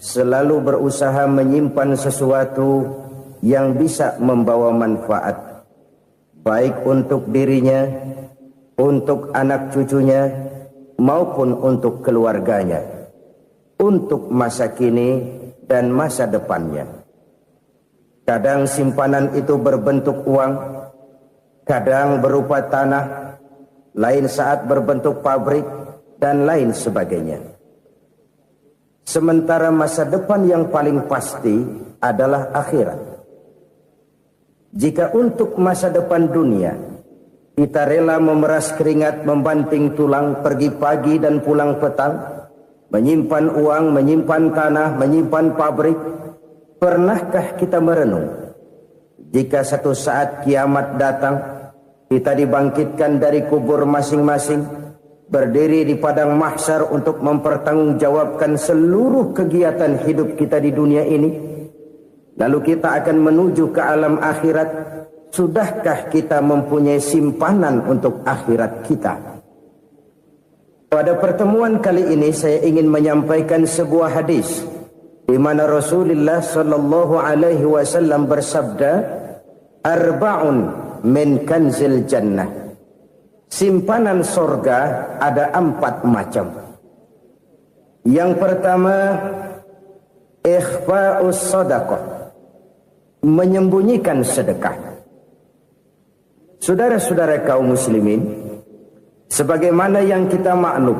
selalu berusaha menyimpan sesuatu yang bisa membawa manfaat, baik untuk dirinya, untuk anak cucunya, maupun untuk keluarganya, untuk masa kini dan masa depannya. Kadang simpanan itu berbentuk uang, kadang berupa tanah, lain saat berbentuk pabrik, dan lain sebagainya. Sementara masa depan yang paling pasti adalah akhirat. Jika untuk masa depan dunia kita rela memeras keringat, membanting tulang, pergi pagi dan pulang petang, menyimpan uang, menyimpan tanah, menyimpan pabrik, pernahkah kita merenung jika satu saat kiamat datang, kita dibangkitkan dari kubur masing-masing, berdiri di padang mahsyar untuk mempertanggungjawabkan seluruh kegiatan hidup kita di dunia ini, lalu kita akan menuju ke alam akhirat. Sudahkah kita mempunyai simpanan untuk akhirat kita? Pada pertemuan kali ini saya ingin menyampaikan sebuah hadis di mana Rasulullah sallallahu alaihi wasallam bersabda, "Arba'un min kanzil jannah." Simpanan sorga ada 4 macam. Yang pertama, ikhfa'us sadaqah, menyembunyikan sedekah. Saudara-saudara kaum muslimin, sebagaimana yang kita maklum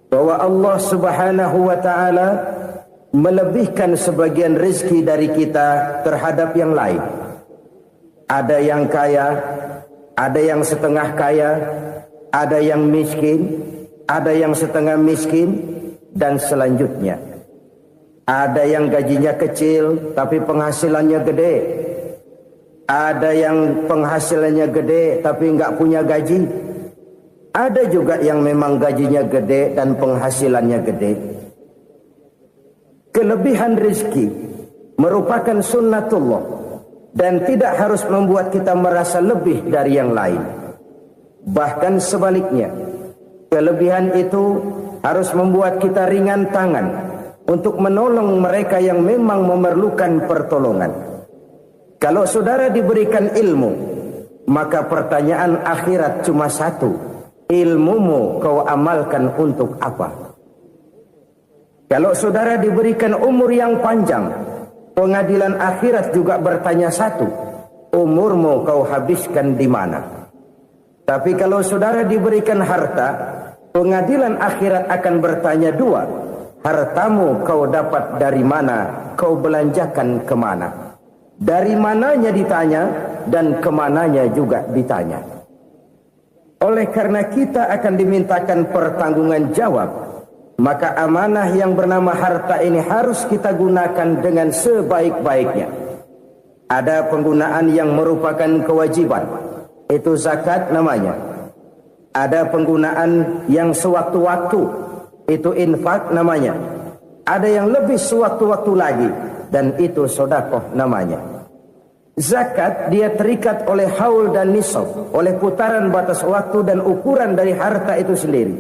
bahwa Allah Subhanahu wa taala melebihkan sebagian rezeki dari kita terhadap yang lain. Ada yang kaya, ada yang setengah kaya, ada yang miskin, ada yang setengah miskin, dan selanjutnya. Ada yang gajinya kecil tapi penghasilannya gede. Ada yang penghasilannya gede tapi nggak punya gaji. Ada juga yang memang gajinya gede dan penghasilannya gede. Kelebihan rezeki merupakan sunnatullah dan tidak harus membuat kita merasa lebih dari yang lain. Bahkan sebaliknya, kelebihan itu harus membuat kita ringan tangan untuk menolong mereka yang memang memerlukan pertolongan. Kalau saudara diberikan ilmu, maka pertanyaan akhirat cuma satu: ilmumu kau amalkan untuk apa? Kalau saudara diberikan umur yang panjang, pengadilan akhirat juga bertanya satu: umurmu kau habiskan di mana? Tapi kalau saudara diberikan harta, pengadilan akhirat akan bertanya dua: hartamu kau dapat dari mana? Kau belanjakan kemana? Dari mananya ditanya, dan kemananya juga ditanya. Oleh karena kita akan dimintakan pertanggungan jawab, maka amanah yang bernama harta ini harus kita gunakan dengan sebaik-baiknya. Ada penggunaan yang merupakan kewajiban, itu zakat namanya. Ada penggunaan yang sewaktu-waktu, itu infak namanya. Ada yang lebih sewaktu-waktu lagi, dan itu sedekah namanya. Zakat dia terikat oleh haul dan nisab, oleh putaran batas waktu dan ukuran dari harta itu sendiri.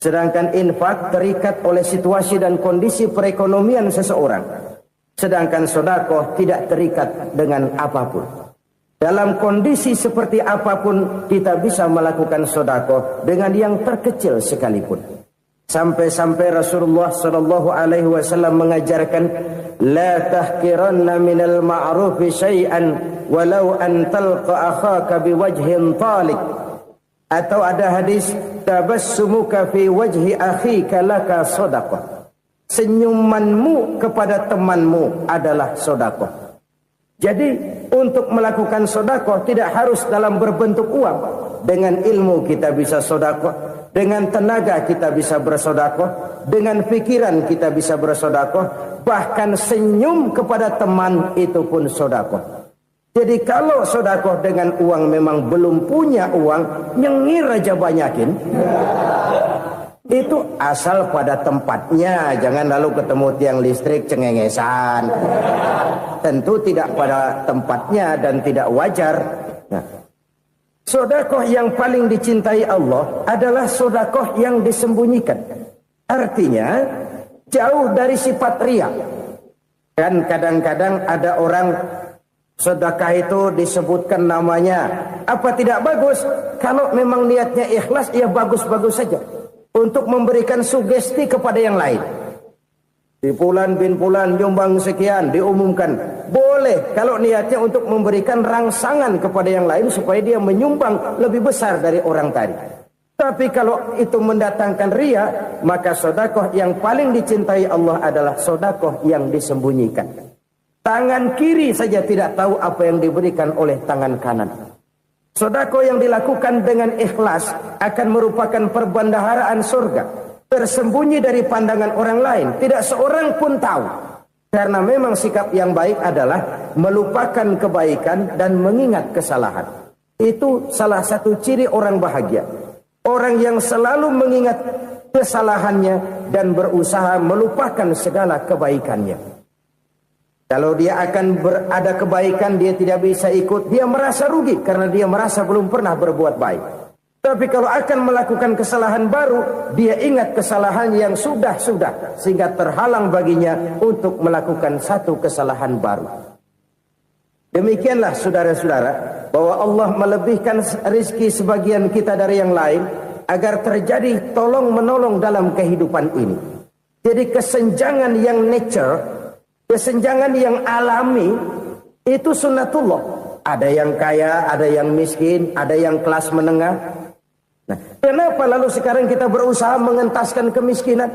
Sedangkan infak terikat oleh situasi dan kondisi perekonomian seseorang. Sedangkan sedekah tidak terikat dengan apapun. Dalam kondisi seperti apapun kita bisa melakukan sedekah dengan yang terkecil sekalipun. Sampai-sampai Rasulullah sallallahu alaihi wasallam mengajarkan, la tahqiranna minal ma'rufi syai'an walau an talqa akhaka biwajhin talik. Atau ada hadis, tabassumuka fi wajhi akhika laka shadaqah. Senyumanmu kepada temanmu adalah sedekah. Jadi untuk melakukan sedekah tidak harus dalam berbentuk uang. Dengan ilmu kita bisa sedekah, dengan tenaga kita bisa bersedekah, dengan pikiran kita bisa bersedekah, bahkan senyum kepada teman itu pun sedekah. Jadi kalau sedekah dengan uang memang belum punya uang, nyengir aja banyakin. Itu asal pada tempatnya, jangan lalu ketemu tiang listrik cengengesan. Tentu tidak pada tempatnya dan tidak wajar. Nah, sedekah yang paling dicintai Allah adalah sedekah yang disembunyikan. Artinya, jauh dari sifat riya. Kan kadang-kadang ada orang sedekah itu disebutkan namanya, apa tidak bagus? Kalau memang niatnya ikhlas, ya bagus-bagus saja. Untuk memberikan sugesti kepada yang lain. Di Fulan bin Fulan nyumbang sekian, diumumkan. Boleh kalau niatnya untuk memberikan rangsangan kepada yang lain supaya dia menyumbang lebih besar dari orang tadi. Tapi kalau itu mendatangkan riya, maka sedekah yang paling dicintai Allah adalah sedekah yang disembunyikan. Tangan kiri saja tidak tahu apa yang diberikan oleh tangan kanan. Sedekah yang dilakukan dengan ikhlas akan merupakan perbendaharaan surga, tersembunyi dari pandangan orang lain, tidak seorang pun tahu. Karena memang sikap yang baik adalah melupakan kebaikan dan mengingat kesalahan. Itu salah satu ciri orang bahagia. Orang yang selalu mengingat kesalahannya dan berusaha melupakan segala kebaikannya. Kalau dia akan ada kebaikan, dia tidak bisa ikut, dia merasa rugi karena dia merasa belum pernah berbuat baik. Tapi kalau akan melakukan kesalahan baru, dia ingat kesalahan yang sudah-sudah, sehingga terhalang baginya untuk melakukan satu kesalahan baru. Demikianlah saudara-saudara, bahwa Allah melebihkan rizki sebagian kita dari yang lain, agar terjadi tolong-menolong dalam kehidupan ini. Jadi kesenjangan yang nature, kesenjangan yang alami, itu sunnatullah. Ada yang kaya, ada yang miskin, ada yang kelas menengah. Nah, kenapa lalu sekarang kita berusaha mengentaskan kemiskinan?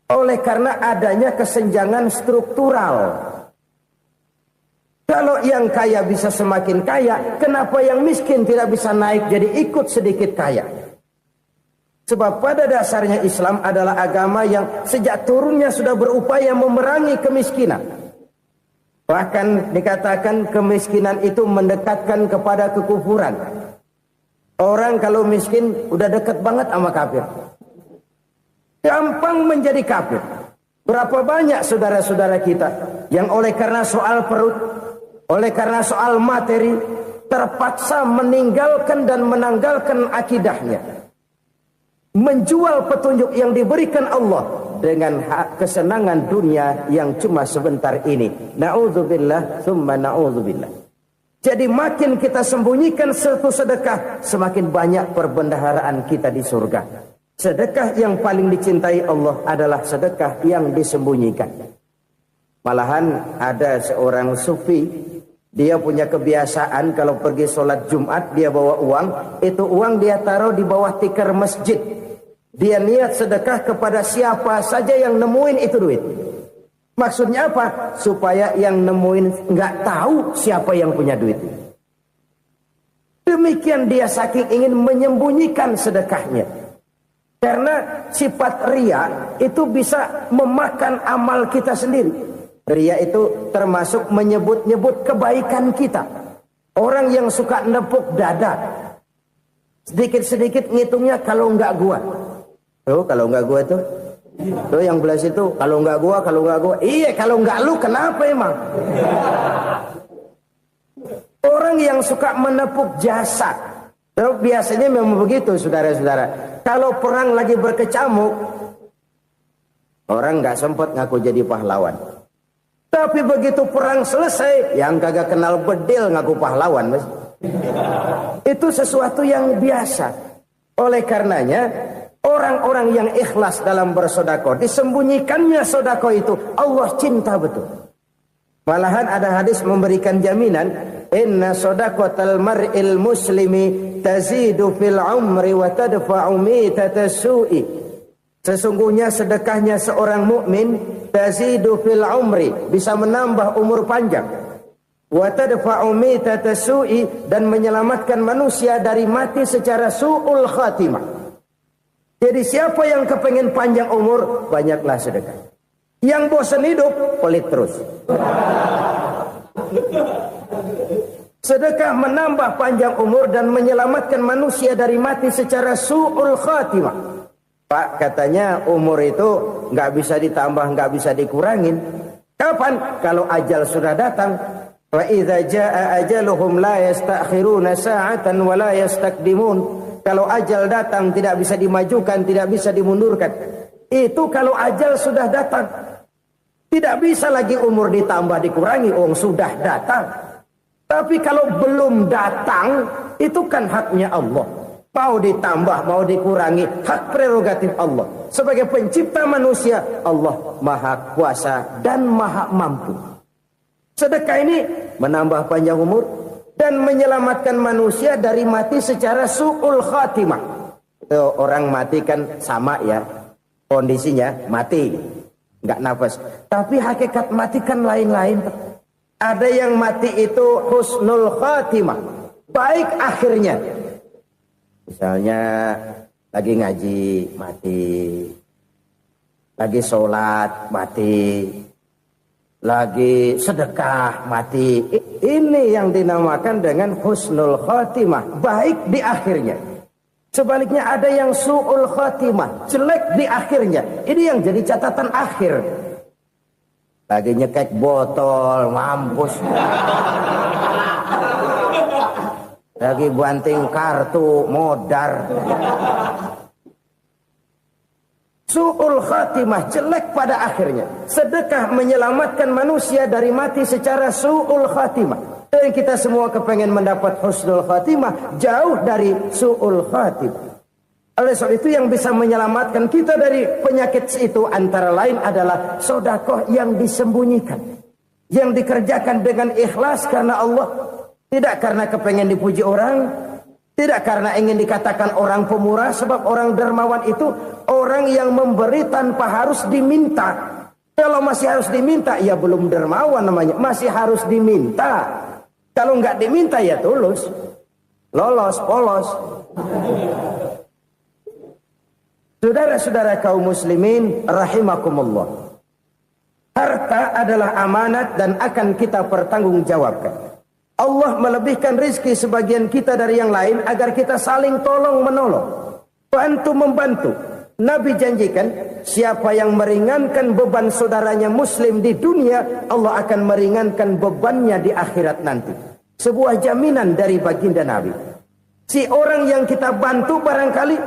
Oleh karena adanya kesenjangan struktural. Kalau yang kaya bisa semakin kaya, kenapa yang miskin tidak bisa naik jadi ikut sedikit kaya? Sebab pada dasarnya Islam adalah agama yang sejak turunnya sudah berupaya memerangi kemiskinan. Bahkan dikatakan kemiskinan itu mendekatkan kepada kekufuran. Orang kalau miskin udah dekat banget sama kafir. Gampang menjadi kafir. Berapa banyak saudara-saudara kita yang oleh karena soal perut, oleh karena soal materi, terpaksa meninggalkan dan menanggalkan akidahnya. Menjual petunjuk yang diberikan Allah dengan kesenangan dunia yang cuma sebentar ini. Na'udzubillah, thumma na'udzubillah. Jadi makin kita sembunyikan satu sedekah, semakin banyak perbendaharaan kita di surga. Sedekah yang paling dicintai Allah adalah sedekah yang disembunyikan. Malahan ada seorang sufi, dia punya kebiasaan kalau pergi sholat Jumat dia bawa uang, itu uang dia taruh di bawah tikar masjid. Dia niat sedekah kepada siapa saja yang nemuin itu duit. Maksudnya apa? Supaya yang nemuin nggak tahu siapa yang punya duit. Demikian dia saking ingin menyembunyikan sedekahnya. Karena sifat riya itu bisa memakan amal kita sendiri. Riya itu termasuk menyebut-nyebut kebaikan kita. Orang yang suka nepuk dada, sedikit-sedikit ngitungnya kalau nggak gua. Tuh kalau nggak gua tuh yang belas itu kalau nggak gua. Iya kalau nggak lu kenapa emang? Orang yang suka menepuk jasad, biasanya memang begitu saudara-saudara. Kalau perang lagi berkecamuk, orang nggak sempat ngaku jadi pahlawan. Tapi begitu perang selesai, yang kagak kenal bedil ngaku pahlawan. Mas. Itu sesuatu yang biasa. Oleh karenanya, orang-orang yang ikhlas dalam bersedekah, disembunyikannya sedekah itu, Allah cinta betul. Malahan ada hadis memberikan jaminan, inna sedaqatal mar'il muslimi tazidu fil umri wa tadfa'u mitatas su'i. Sesungguhnya sedekahnya seorang mukmin tazidu fil umri, bisa menambah umur panjang. Wa tadfa'u mitatas su'i, dan menyelamatkan manusia dari mati secara su'ul khatimah. Jadi siapa yang kepengen panjang umur, banyaklah sedekah. Yang bosan hidup, pelit terus. Sedekah menambah panjang umur dan menyelamatkan manusia dari mati secara su'ul khatimah. Pak, katanya umur itu nggak bisa ditambah, nggak bisa dikurangin. Kapan? Kalau ajal sudah datang. Wa idza jaa ajaluhum la yastakhiruna sa'atan wa la yastaqdimun. Kalau ajal datang tidak bisa dimajukan, tidak bisa dimundurkan. Itu kalau ajal sudah datang. Tidak bisa lagi umur ditambah dikurangi, sudah datang. Tapi kalau belum datang, itu kan haknya Allah. Mau ditambah, mau dikurangi, hak prerogatif Allah. Sebagai pencipta manusia, Allah maha kuasa dan maha mampu. Sedekah ini menambah panjang umur dan menyelamatkan manusia dari mati secara su'ul khatimah. Orang mati kan sama ya, kondisinya mati, nggak nafas. Tapi hakikat mati kan lain-lain. Ada yang mati itu husnul khatimah, baik akhirnya. Misalnya lagi ngaji mati, lagi sholat mati, lagi sedekah mati. Ini yang dinamakan dengan husnul khatimah, baik di akhirnya. Sebaliknya ada yang su'ul khatimah, jelek di akhirnya. Ini yang jadi catatan akhir. Lagi nyekek botol, mampus. Lagi banting kartu, modar. Su'ul khatimah, jelek pada akhirnya. Sedekah menyelamatkan manusia dari mati secara su'ul khatimah. Dan kita semua kepengen mendapat husnul khatimah, jauh dari su'ul khatimah. Oleh sebab itu yang bisa menyelamatkan kita dari penyakit itu antara lain adalah sedekah yang disembunyikan. Yang dikerjakan dengan ikhlas karena Allah. Tidak karena kepengen dipuji orang, tidak karena ingin dikatakan orang pemurah, sebab orang dermawan itu orang yang memberi tanpa harus diminta. Kalau masih harus diminta, ya belum dermawan namanya, masih harus diminta. Kalau nggak diminta ya tulus, lolos, polos. Saudara-saudara kaum muslimin rahimakumullah. Harta adalah amanat dan akan kita pertanggungjawabkan. Allah melebihkan rizki sebagian kita dari yang lain agar kita saling tolong menolong, bantu membantu. Nabi janjikan siapa yang meringankan beban saudaranya muslim di dunia, Allah akan meringankan bebannya di akhirat nanti. Sebuah jaminan dari baginda Nabi. Si orang yang kita bantu barangkali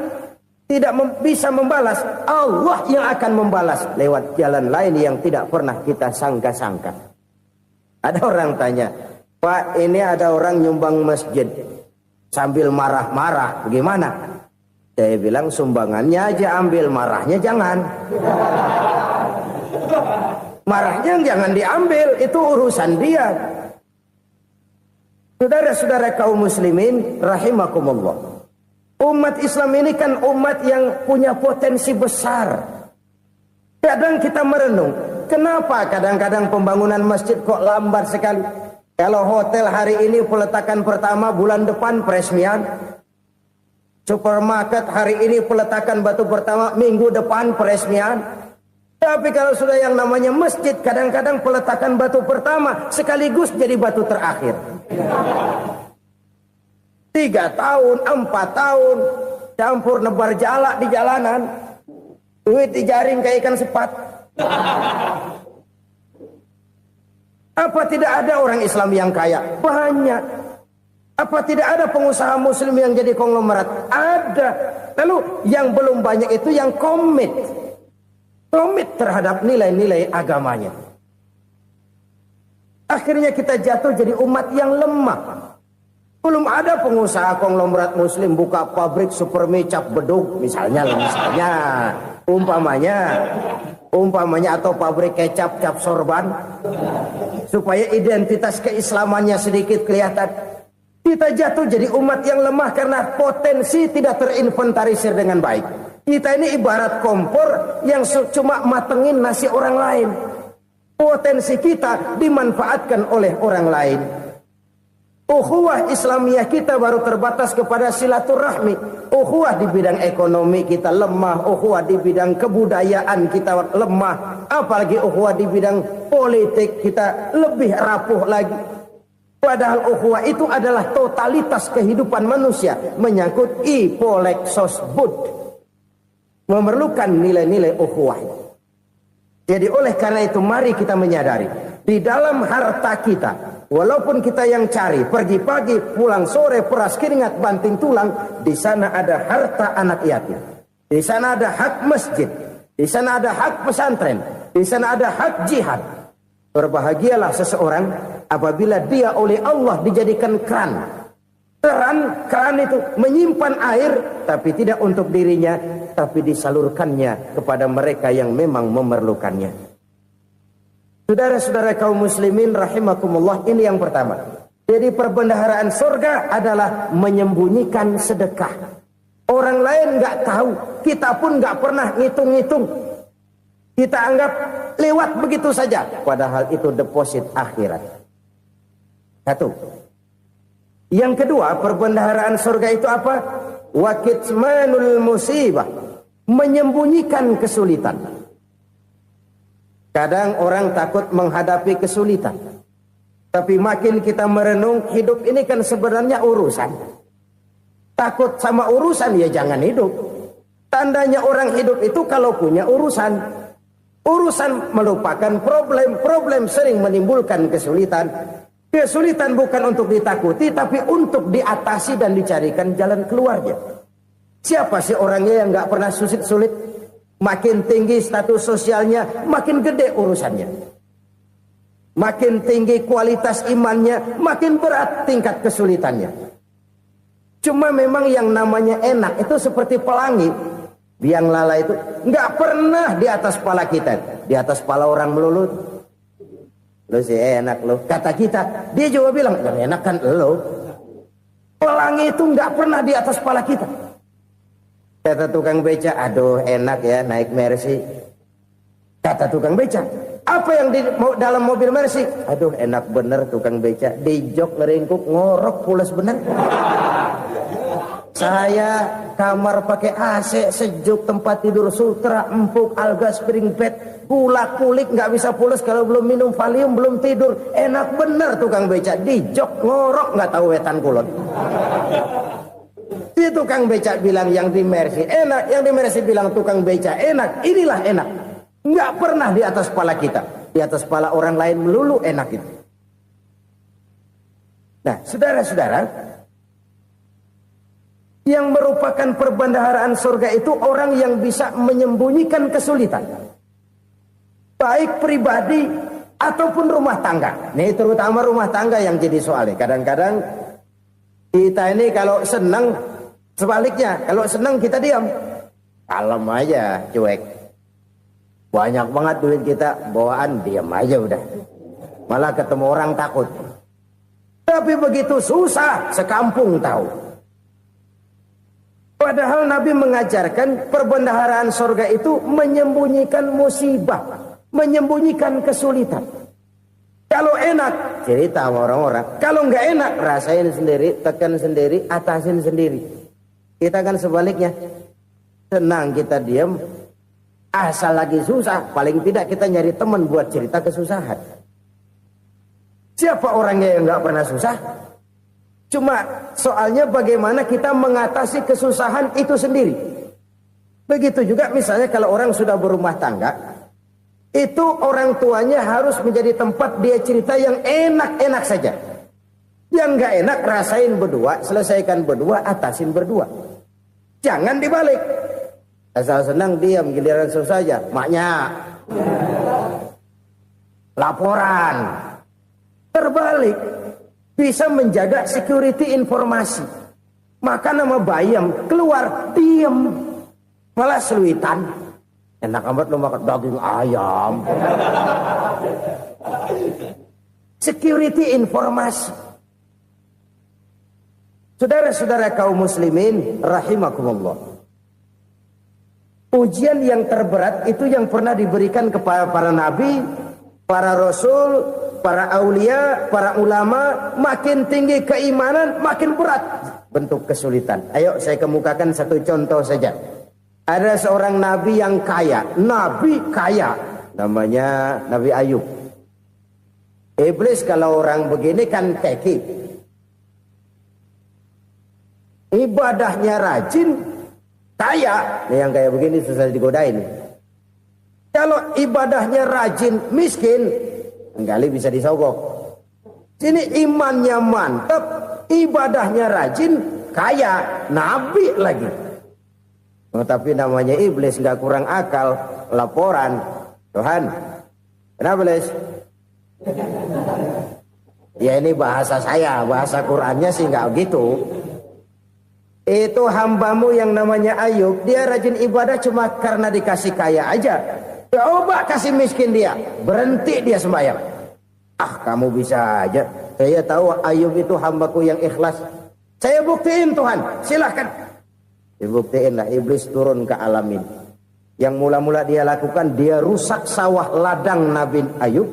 tidak bisa membalas, Allah yang akan membalas lewat jalan lain yang tidak pernah kita sangka-sangka. Ada orang tanya, Pak, ini ada orang nyumbang masjid sambil marah-marah, bagaimana? Saya bilang sumbangannya aja ambil, marahnya jangan. Marahnya jangan diambil, itu urusan dia. Saudara-saudara kaum muslimin rahimakumullah. Umat Islam ini kan umat yang punya potensi besar. Kadang kita merenung, kenapa kadang-kadang pembangunan masjid kok lambat sekali? Kalau hotel hari ini peletakan pertama, bulan depan peresmian. Supermarket hari ini peletakan batu pertama, minggu depan peresmian. Tapi kalau sudah yang namanya masjid, kadang-kadang peletakan batu pertama sekaligus jadi batu terakhir. 3 tahun, 4 tahun, campur nebar jalak di jalanan. Duit dijaring kayak ikan sepat. Apa tidak ada orang Islam yang kaya? Banyak. Apa tidak ada pengusaha muslim yang jadi konglomerat? Ada. Lalu yang belum banyak itu yang komit terhadap nilai-nilai agamanya. Akhirnya kita jatuh jadi umat yang lemah. Belum ada pengusaha konglomerat muslim buka pabrik supermi cap bedug misalnya umpamanya atau pabrik kecap cap sorban supaya identitas keislamannya sedikit kelihatan. Kita jatuh jadi umat yang lemah karena potensi tidak terinventarisir dengan baik. Kita ini ibarat kompor yang cuma matengin nasi orang lain. Potensi kita dimanfaatkan oleh orang lain. Ukhuwah Islamiyah kita baru terbatas kepada silaturahmi. Ukhuwah di bidang ekonomi kita lemah, ukhuwah di bidang kebudayaan kita lemah, apalagi ukhuwah di bidang politik kita lebih rapuh lagi. Padahal ukhuwah itu adalah totalitas kehidupan manusia, menyangkut ipolek sosbud, memerlukan nilai-nilai ukhuwah. Jadi oleh karena itu mari kita menyadari di dalam harta kita, walaupun kita yang cari, pergi pagi, pulang sore, peras keringat, banting tulang, di sana ada harta anak yatim. Di sana ada hak masjid. Di sana ada hak pesantren. Di sana ada hak jihad. Berbahagialah seseorang apabila dia oleh Allah dijadikan keran. Keran itu menyimpan air, tapi tidak untuk dirinya, tapi disalurkannya kepada mereka yang memang memerlukannya. Saudara-saudara kaum muslimin rahimakumullah, ini yang pertama. Jadi perbendaharaan surga adalah menyembunyikan sedekah. Orang lain nggak tahu, kita pun nggak pernah ngitung-ngitung. Kita anggap lewat begitu saja, padahal itu deposit akhirat. Satu. Yang kedua, perbendaharaan surga itu apa? Wa kitmanul musibah, menyembunyikan kesulitan. Kadang orang takut menghadapi kesulitan. Tapi makin kita merenung, hidup ini kan sebenarnya urusan. Takut sama urusan, ya jangan hidup. Tandanya orang hidup itu kalau punya urusan. Urusan melupakan problem. Problem sering menimbulkan kesulitan. Kesulitan bukan untuk ditakuti, tapi untuk diatasi dan dicarikan jalan keluarnya. Siapa sih orangnya yang gak pernah sulit-sulit? Makin tinggi status sosialnya, makin gede urusannya. Makin tinggi kualitas imannya, makin berat tingkat kesulitannya. Cuma memang yang namanya enak itu seperti pelangi. Biang lala itu nggak pernah di atas kepala kita, di atas kepala orang melulu. Lo sih enak lo, kata kita. Dia juga bilang yang enak kan lo. Pelangi itu nggak pernah di atas kepala kita. Kata tukang beca, aduh enak ya naik Mercy. Kata tukang beca, apa yang di dalam mobil Mercy? Aduh enak bener tukang beca, di jok ngeringkuk ngorok pulas bener. Saya kamar pakai AC sejuk, tempat tidur sutra, empuk, alga, spring bed, pulak kulik nggak bisa pulas kalau belum minum Valium, belum tidur. Enak bener tukang beca, di jok ngorok nggak tahu wetan kulon. Si tukang beca bilang yang di Mercy enak, yang di Mercy bilang tukang beca enak. Inilah enak. Nggak pernah di atas kepala kita, di atas kepala orang lain melulu enak itu. Nah, saudara-saudara, yang merupakan perbendaharaan surga itu orang yang bisa menyembunyikan kesulitan, baik pribadi ataupun rumah tangga. Nih terutama rumah tangga yang jadi soalnya. Kadang-kadang kita ini kalau senang, sebaliknya kalau senang kita diam, kalem aja, cuek. Banyak banget duit kita bawaan, diam aja udah. Malah ketemu orang takut. Tapi begitu susah, sekampung tahu. Padahal Nabi mengajarkan perbendaharaan surga itu menyembunyikan musibah, menyembunyikan kesulitan. Kalau enak, cerita sama orang-orang. Kalau nggak enak, rasain sendiri, tekan sendiri, atasin sendiri. Kita kan sebaliknya. Senang kita diam, asal lagi susah, paling tidak kita nyari teman buat cerita kesusahan. Siapa orangnya yang nggak pernah susah? Cuma soalnya bagaimana kita mengatasi kesusahan itu sendiri. Begitu juga misalnya kalau orang sudah berumah tangga, itu orang tuanya harus menjadi tempat dia cerita yang enak-enak saja. Yang nggak enak rasain berdua, selesaikan berdua, atasin berdua. Jangan dibalik. Asal senang diam, giliran susah saja. Maknya laporan. Terbalik. Bisa menjaga security informasi. Maka nama bayam keluar diam, malah seluitan. Enak amat lo makan daging ayam. Security informasi. Saudara-saudara kaum muslimin rahimakumullah. Ujian yang terberat itu yang pernah diberikan kepada para nabi, para rasul, para aulia, para ulama. Makin tinggi keimanan, makin berat bentuk kesulitan. Ayo saya kemukakan satu contoh saja. Ada seorang nabi yang kaya. Nabi kaya. Namanya Nabi Ayub. Iblis kalau orang begini kan keki. Ibadahnya rajin, kaya. Nih yang kayak begini susah digodain. Kalau ibadahnya rajin, miskin, kali bisa disogok. Sini imannya mantap, ibadahnya rajin, kaya, nabi lagi. Tapi namanya iblis, nggak kurang akal. Laporan, Tuhan, kenapa Les? Ya ini bahasa saya, bahasa Qurannya sih nggak gitu. Itu hambamu yang namanya Ayub, dia rajin ibadah cuma karena dikasih kaya aja. Coba kasih miskin dia, berhenti dia sembahyang. Ah, kamu bisa aja. Saya tahu Ayub itu hambaku yang ikhlas. Saya buktiin Tuhan, silahkan. Dibuktiin lah, iblis turun ke alam ini. Yang mula-mula dia lakukan, dia rusak sawah ladang Nabi Ayub.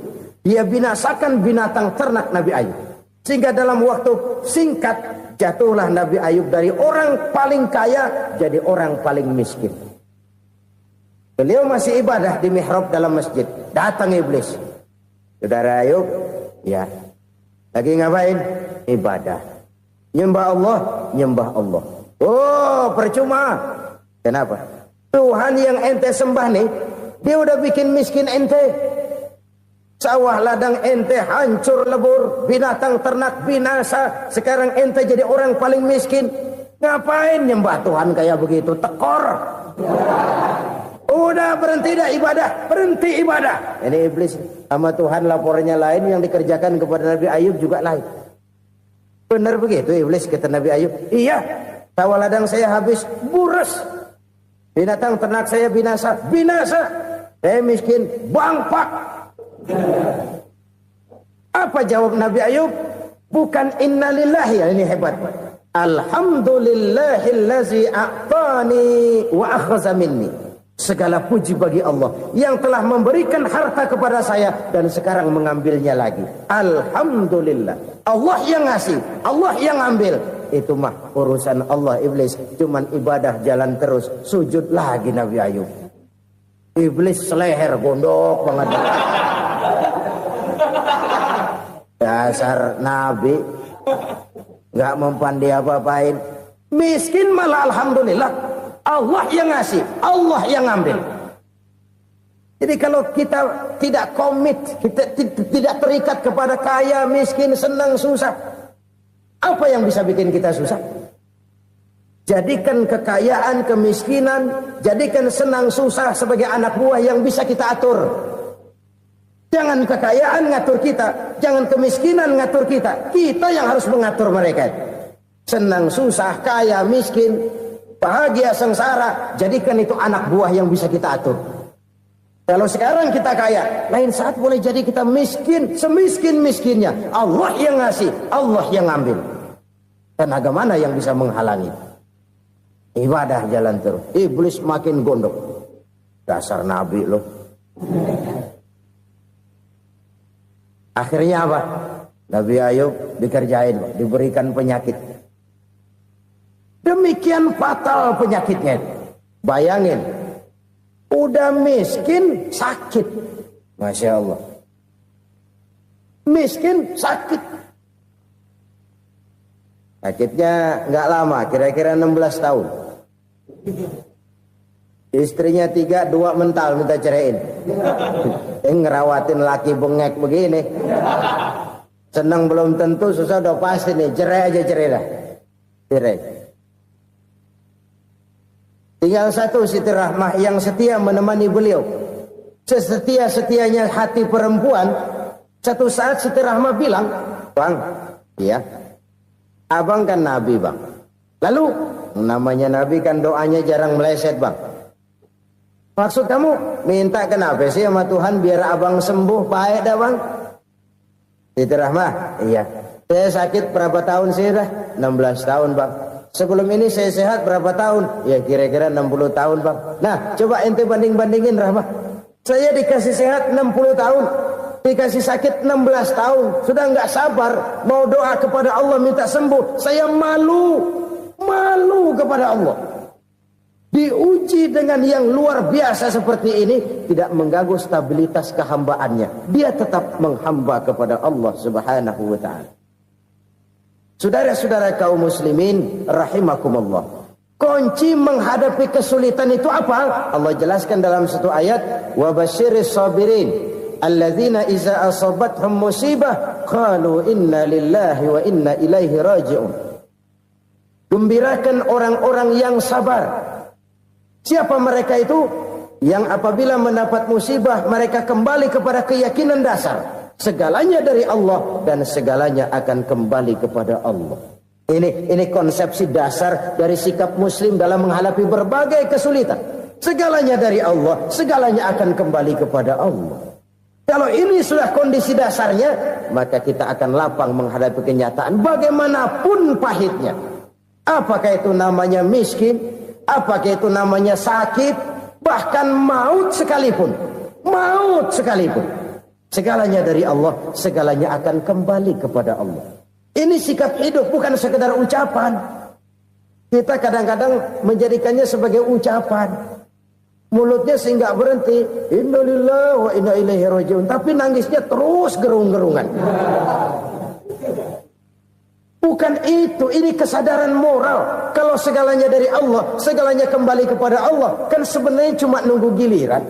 Dia binasakan binatang ternak Nabi Ayub. Sehingga dalam waktu singkat, jatuhlah Nabi Ayub dari orang paling kaya jadi orang paling miskin. Beliau masih ibadah di mihrab dalam masjid. Datang iblis. Saudara Ayub, ya, lagi ngapain? Ibadah. Nyembah Allah, nyembah Allah. Oh, percuma. Kenapa? Tuhan yang ente sembah nih, dia udah bikin miskin ente. Sawah ladang ente hancur lebur, binatang ternak binasa. Sekarang ente jadi orang paling miskin. Ngapain nyembah Tuhan kayak begitu? Tekor. Udah berhenti dah ibadah, berhenti ibadah. Ini iblis sama Tuhan laporannya lain, yang dikerjakan kepada Nabi Ayub juga lain. Benar begitu iblis kata Nabi Ayub? Iya, sawah ladang saya habis, buras. Binatang ternak saya binasa, binasa. Saya miskin, bangpak. Apa jawab Nabi Ayub? Bukan innalillahi, ya ini hebat. Alhamdulillahillazi a'tani wa akhadha minni. Segala puji bagi Allah yang telah memberikan harta kepada saya dan sekarang mengambilnya lagi. Alhamdulillah. Allah yang ngasih, Allah yang ambil. Itu mah urusan Allah. Iblis cuman ibadah jalan terus, sujud lagi Nabi Ayub. Iblis seleher gondok banget. Dasar Nabi nggak mempan dia apa-apain. Miskin malah alhamdulillah. Allah yang ngasih, Allah yang ambil. Jadi kalau kita tidak komit, kita tidak terikat kepada kaya, miskin, senang, susah, apa yang bisa bikin kita susah? Jadikan kekayaan, kemiskinan, jadikan senang, susah sebagai anak buah yang bisa kita atur. Jangan kekayaan ngatur kita, jangan kemiskinan ngatur kita. Kita yang harus mengatur mereka. Senang, susah, kaya, miskin, bahagia, sengsara, jadikan itu anak buah yang bisa kita atur. Kalau sekarang kita kaya, lain saat boleh jadi kita miskin, semiskin-miskinnya. Allah yang ngasih, Allah yang ngambil. Tenaga mana yang bisa menghalangi? Ibadah jalan terus. Iblis makin gondok. Dasar Nabi loh. Akhirnya apa? Nabi Ayub dikerjain, diberikan penyakit. Demikian fatal penyakitnya. Bayangin, udah miskin sakit. Masya Allah. Miskin sakit. Sakitnya nggak lama, kira-kira 16 tahun. Istrinya 3, 2 mental minta ceraiin. Ngerawatin laki bengek begini. Senang belum tentu, susah udah pasti nih. Cerai aja, cerai dah. Cerai. Tinggal satu Siti Rahmah yang setia menemani beliau. Sesetia-setianya hati perempuan. Satu saat Siti Rahmah bilang, "Bang, iya, abang kan Nabi bang. Lalu namanya Nabi kan doanya jarang meleset bang. Maksud kamu minta kenapa sih sama Tuhan biar abang sembuh baik dah bang?" Siti Rahmah, iya. Saya sakit berapa tahun sih dah? 16 tahun bang. Sebelum ini saya sehat berapa tahun? Ya kira-kira 60 tahun bang. Nah coba ente banding-bandingin Rahmah. Saya dikasih sehat 60 tahun. Dikasih sakit 16 tahun. Sudah nggak sabar mau doa kepada Allah minta sembuh. Saya malu kepada Allah. Diuji dengan yang luar biasa seperti ini, tidak mengganggu stabilitas kehambaannya. Dia tetap menghamba kepada Allah Subhanahu wa ta'ala. Saudara-saudara kaum muslimin rahimakumullah. Kunci menghadapi kesulitan itu apa? Allah jelaskan dalam satu ayat, wa basyiris sabirin alladzina iza asabathum musibah qalu inna lillahi wa inna ilaihi raji'un. Gembirakan orang-orang yang sabar Siapa mereka itu? Yang apabila mendapat musibah mereka kembali kepada keyakinan dasar. Segalanya dari Allah dan segalanya akan kembali kepada Allah. Ini konsepsi dasar dari sikap muslim dalam menghadapi berbagai kesulitan. Segalanya dari Allah, segalanya akan kembali kepada Allah. Kalau ini sudah kondisi dasarnya, maka kita akan lapang menghadapi kenyataan bagaimanapun pahitnya. Apakah itu namanya miskin, apakah itu namanya sakit, bahkan maut sekalipun. Maut sekalipun. Segalanya dari Allah, segalanya akan kembali kepada Allah. Ini sikap hidup, bukan sekedar ucapan. Kita kadang-kadang menjadikannya sebagai ucapan. Mulutnya sehingga berhenti, innalillahi wa inna ilaihi rajiun, tapi nangisnya terus gerung-gerungan. Bukan itu, ini kesadaran moral. Kalau segalanya dari Allah, segalanya kembali kepada Allah, kan sebenarnya cuma nunggu giliran.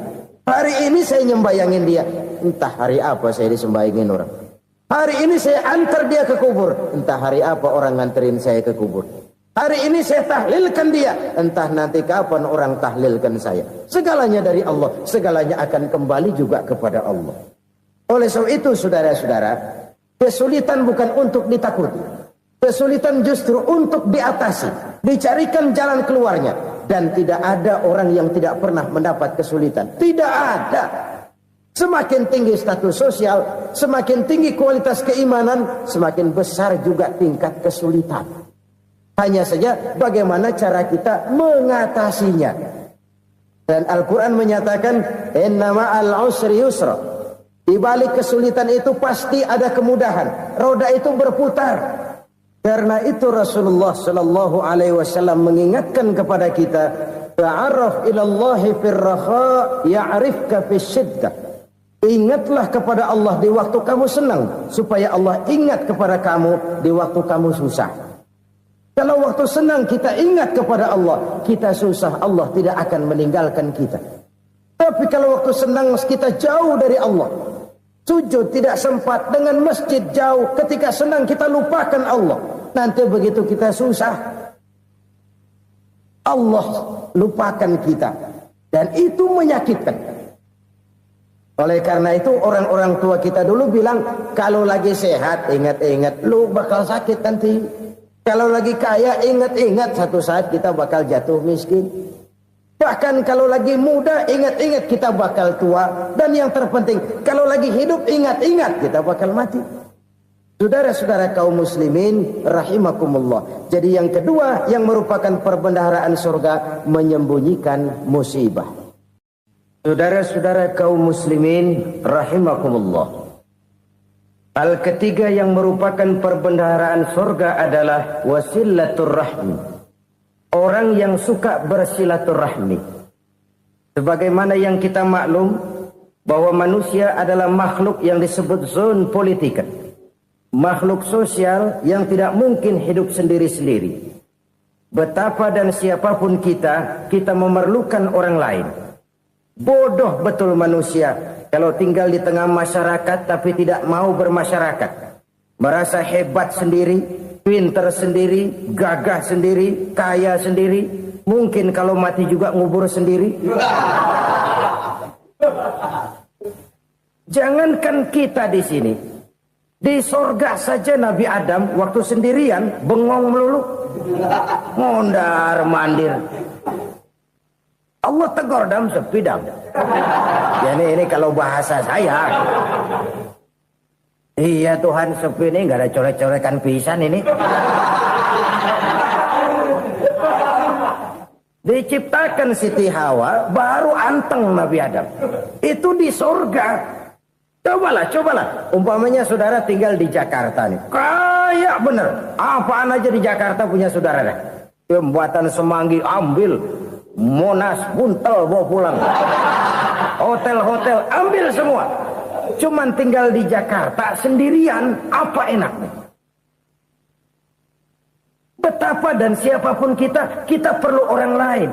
Hari ini saya nyembayangin dia, entah hari apa saya disembayangin orang. Hari ini saya antar dia ke kubur, entah hari apa orang nganterin saya ke kubur. Hari ini saya tahlilkan dia, entah nanti kapan orang tahlilkan saya. Segalanya dari Allah, segalanya akan kembali juga kepada Allah. Oleh sebab itu saudara-saudara, kesulitan bukan untuk ditakuti. Kesulitan justru untuk diatasi, dicarikan jalan keluarnya. Dan tidak ada orang yang tidak pernah mendapat kesulitan. Tidak ada. Semakin tinggi status sosial, semakin tinggi kualitas keimanan, semakin besar juga tingkat kesulitan. Hanya saja bagaimana cara kita mengatasinya. Dan Al-Quran menyatakan, inna ma'al usri yusra. Di balik kesulitan itu pasti ada kemudahan. Roda itu berputar. Karena itu Rasulullah sallallahu alaihi wasallam mengingatkan kepada kita, ta'arraf ilallahi firraha ya'rifka fisyiddah. Ingatlah kepada Allah di waktu kamu senang, supaya Allah ingat kepada kamu di waktu kamu susah. Kalau waktu senang kita ingat kepada Allah, kita susah, Allah tidak akan meninggalkan kita. Tapi kalau waktu senang kita jauh dari Allah, sujud tidak sempat, dengan masjid jauh, ketika senang kita lupakan Allah. Nanti begitu kita susah, Allah lupakan kita. Dan itu menyakitkan. Oleh karena itu orang-orang tua kita dulu bilang, kalau lagi sehat ingat-ingat, lu bakal sakit nanti. Kalau lagi kaya ingat-ingat, satu saat kita bakal jatuh miskin. Bahkan kalau lagi muda ingat-ingat kita bakal tua. Dan yang terpenting, kalau lagi hidup ingat-ingat kita bakal mati. Saudara-saudara kaum muslimin rahimakumullah. Jadi yang kedua yang merupakan perbendaharaan surga, menyembunyikan musibah. Saudara-saudara kaum muslimin rahimakumullah. Hal ketiga yang merupakan perbendaharaan surga adalah wasilatur rahmi. Orang yang suka bersilaturahmi. Sebagaimana yang kita maklum bahwa manusia adalah makhluk yang disebut zon politika. Makhluk sosial yang tidak mungkin hidup sendiri-sendiri. Betapa dan siapapun kita memerlukan orang lain. Bodoh betul manusia kalau tinggal di tengah masyarakat tapi tidak mau bermasyarakat. Merasa hebat sendiri, pinter sendiri, gagah sendiri, kaya sendiri. Mungkin kalau mati juga ngubur sendiri. Jangankan kita di sini, di sorga saja Nabi Adam waktu sendirian bengong melulu, mondar mandir. Allah tegur dam sepi dam. Ya ini kalau bahasa saya. Iya Tuhan sepi ini nggak ada coret-corekan pisan ini. Diciptakan Siti Hawa baru anteng Nabi Adam. Itu di surga. Cobalah. Umpamanya saudara tinggal di Jakarta nih. Kayak bener. Apaan aja di Jakarta punya saudara dah. Jembatan Semanggi ambil. Monas buntel bawa pulang. Hotel-hotel ambil semua. Cuman tinggal di Jakarta sendirian, apa enaknya? Betapa dan siapapun kita perlu orang lain.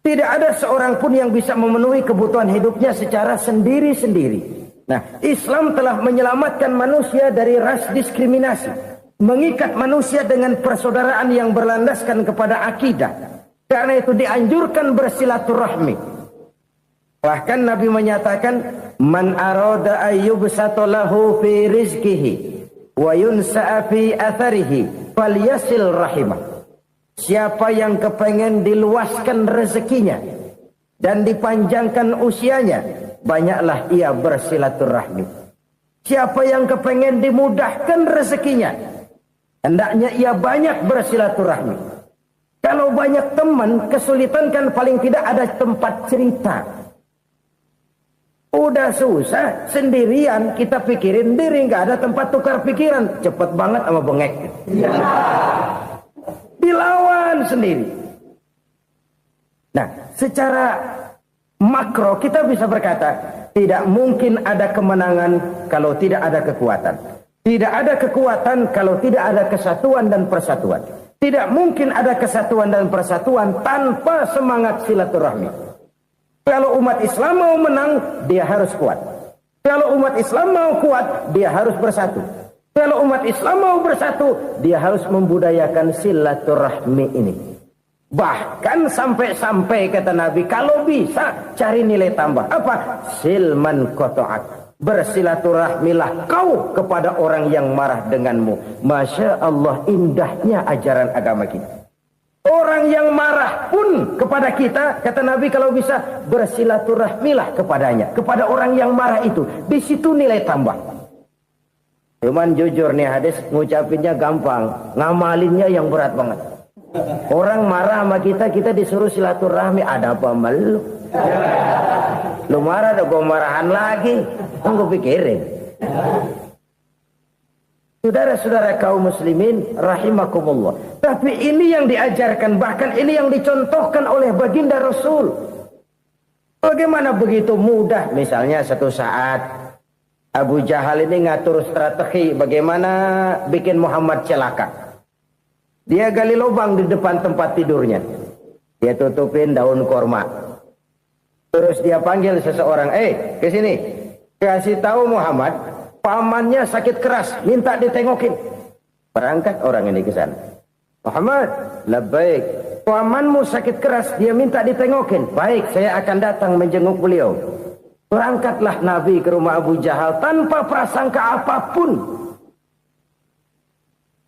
Tidak ada seorang pun yang bisa memenuhi kebutuhan hidupnya secara sendiri-sendiri. Nah, Islam telah menyelamatkan manusia dari ras diskriminasi. Mengikat manusia dengan persaudaraan yang berlandaskan kepada akidah. Karena itu dianjurkan bersilaturahmi. Bahkan Nabi menyatakan, man arada ayyubsata lahu fi rizqihi wa yunsa'a fi atharihi falyasil rahimah. Siapa yang kepengen diluaskan rezekinya dan dipanjangkan usianya, banyaklah ia bersilaturahmi. Siapa yang kepengen dimudahkan rezekinya, hendaknya ia banyak bersilaturahmi. Kalau banyak teman, kesulitan kan paling tidak ada tempat cerita. Udah susah, sendirian kita pikirin diri, nggak ada tempat tukar pikiran. Cepet banget sama bengek. Dilawan sendiri. Nah, secara makro kita bisa berkata, tidak mungkin ada kemenangan kalau tidak ada kekuatan. Tidak ada kekuatan kalau tidak ada kesatuan dan persatuan. Tidak mungkin ada kesatuan dan persatuan tanpa semangat silaturahmi. Kalau umat Islam mau menang, dia harus kuat. Kalau umat Islam mau kuat, dia harus bersatu. Kalau umat Islam mau bersatu, dia harus membudayakan silaturahmi ini. Bahkan sampai-sampai kata Nabi, kalau bisa cari nilai tambah. Apa? Silman qata'ak. Bersilaturahmilah kau kepada orang yang marah denganmu. Masya Allah, indahnya ajaran agama kita. Orang yang marah pun kepada kita, kata Nabi, kalau bisa bersilaturahmilah kepadanya, kepada orang yang marah itu. Di situ nilai tambah. Cuman jujur nih hadis, ngucapinnya gampang, ngamalinnya yang berat banget. Orang marah sama kita, kita disuruh silaturahmi, ada apa malu? Lu marah, ada gua marahan lagi. Tunggu pikirin. Saudara-saudara kaum muslimin rahimakumullah. Tapi ini yang diajarkan, bahkan ini yang dicontohkan oleh baginda Rasul. Bagaimana begitu mudah? Misalnya satu saat Abu Jahal ini ngatur strategi bagaimana bikin Muhammad celaka. Dia gali lubang di depan tempat tidurnya. Dia tutupin daun korma. Terus dia panggil seseorang, ke sini. Kasih tahu Muhammad, pamannya sakit keras, minta ditengokin. Berangkat orang ini ke sana. Muhammad, labbaik. Pamanmu sakit keras, dia minta ditengokin. Baik, saya akan datang menjenguk beliau. Berangkatlah Nabi ke rumah Abu Jahal tanpa prasangka apapun.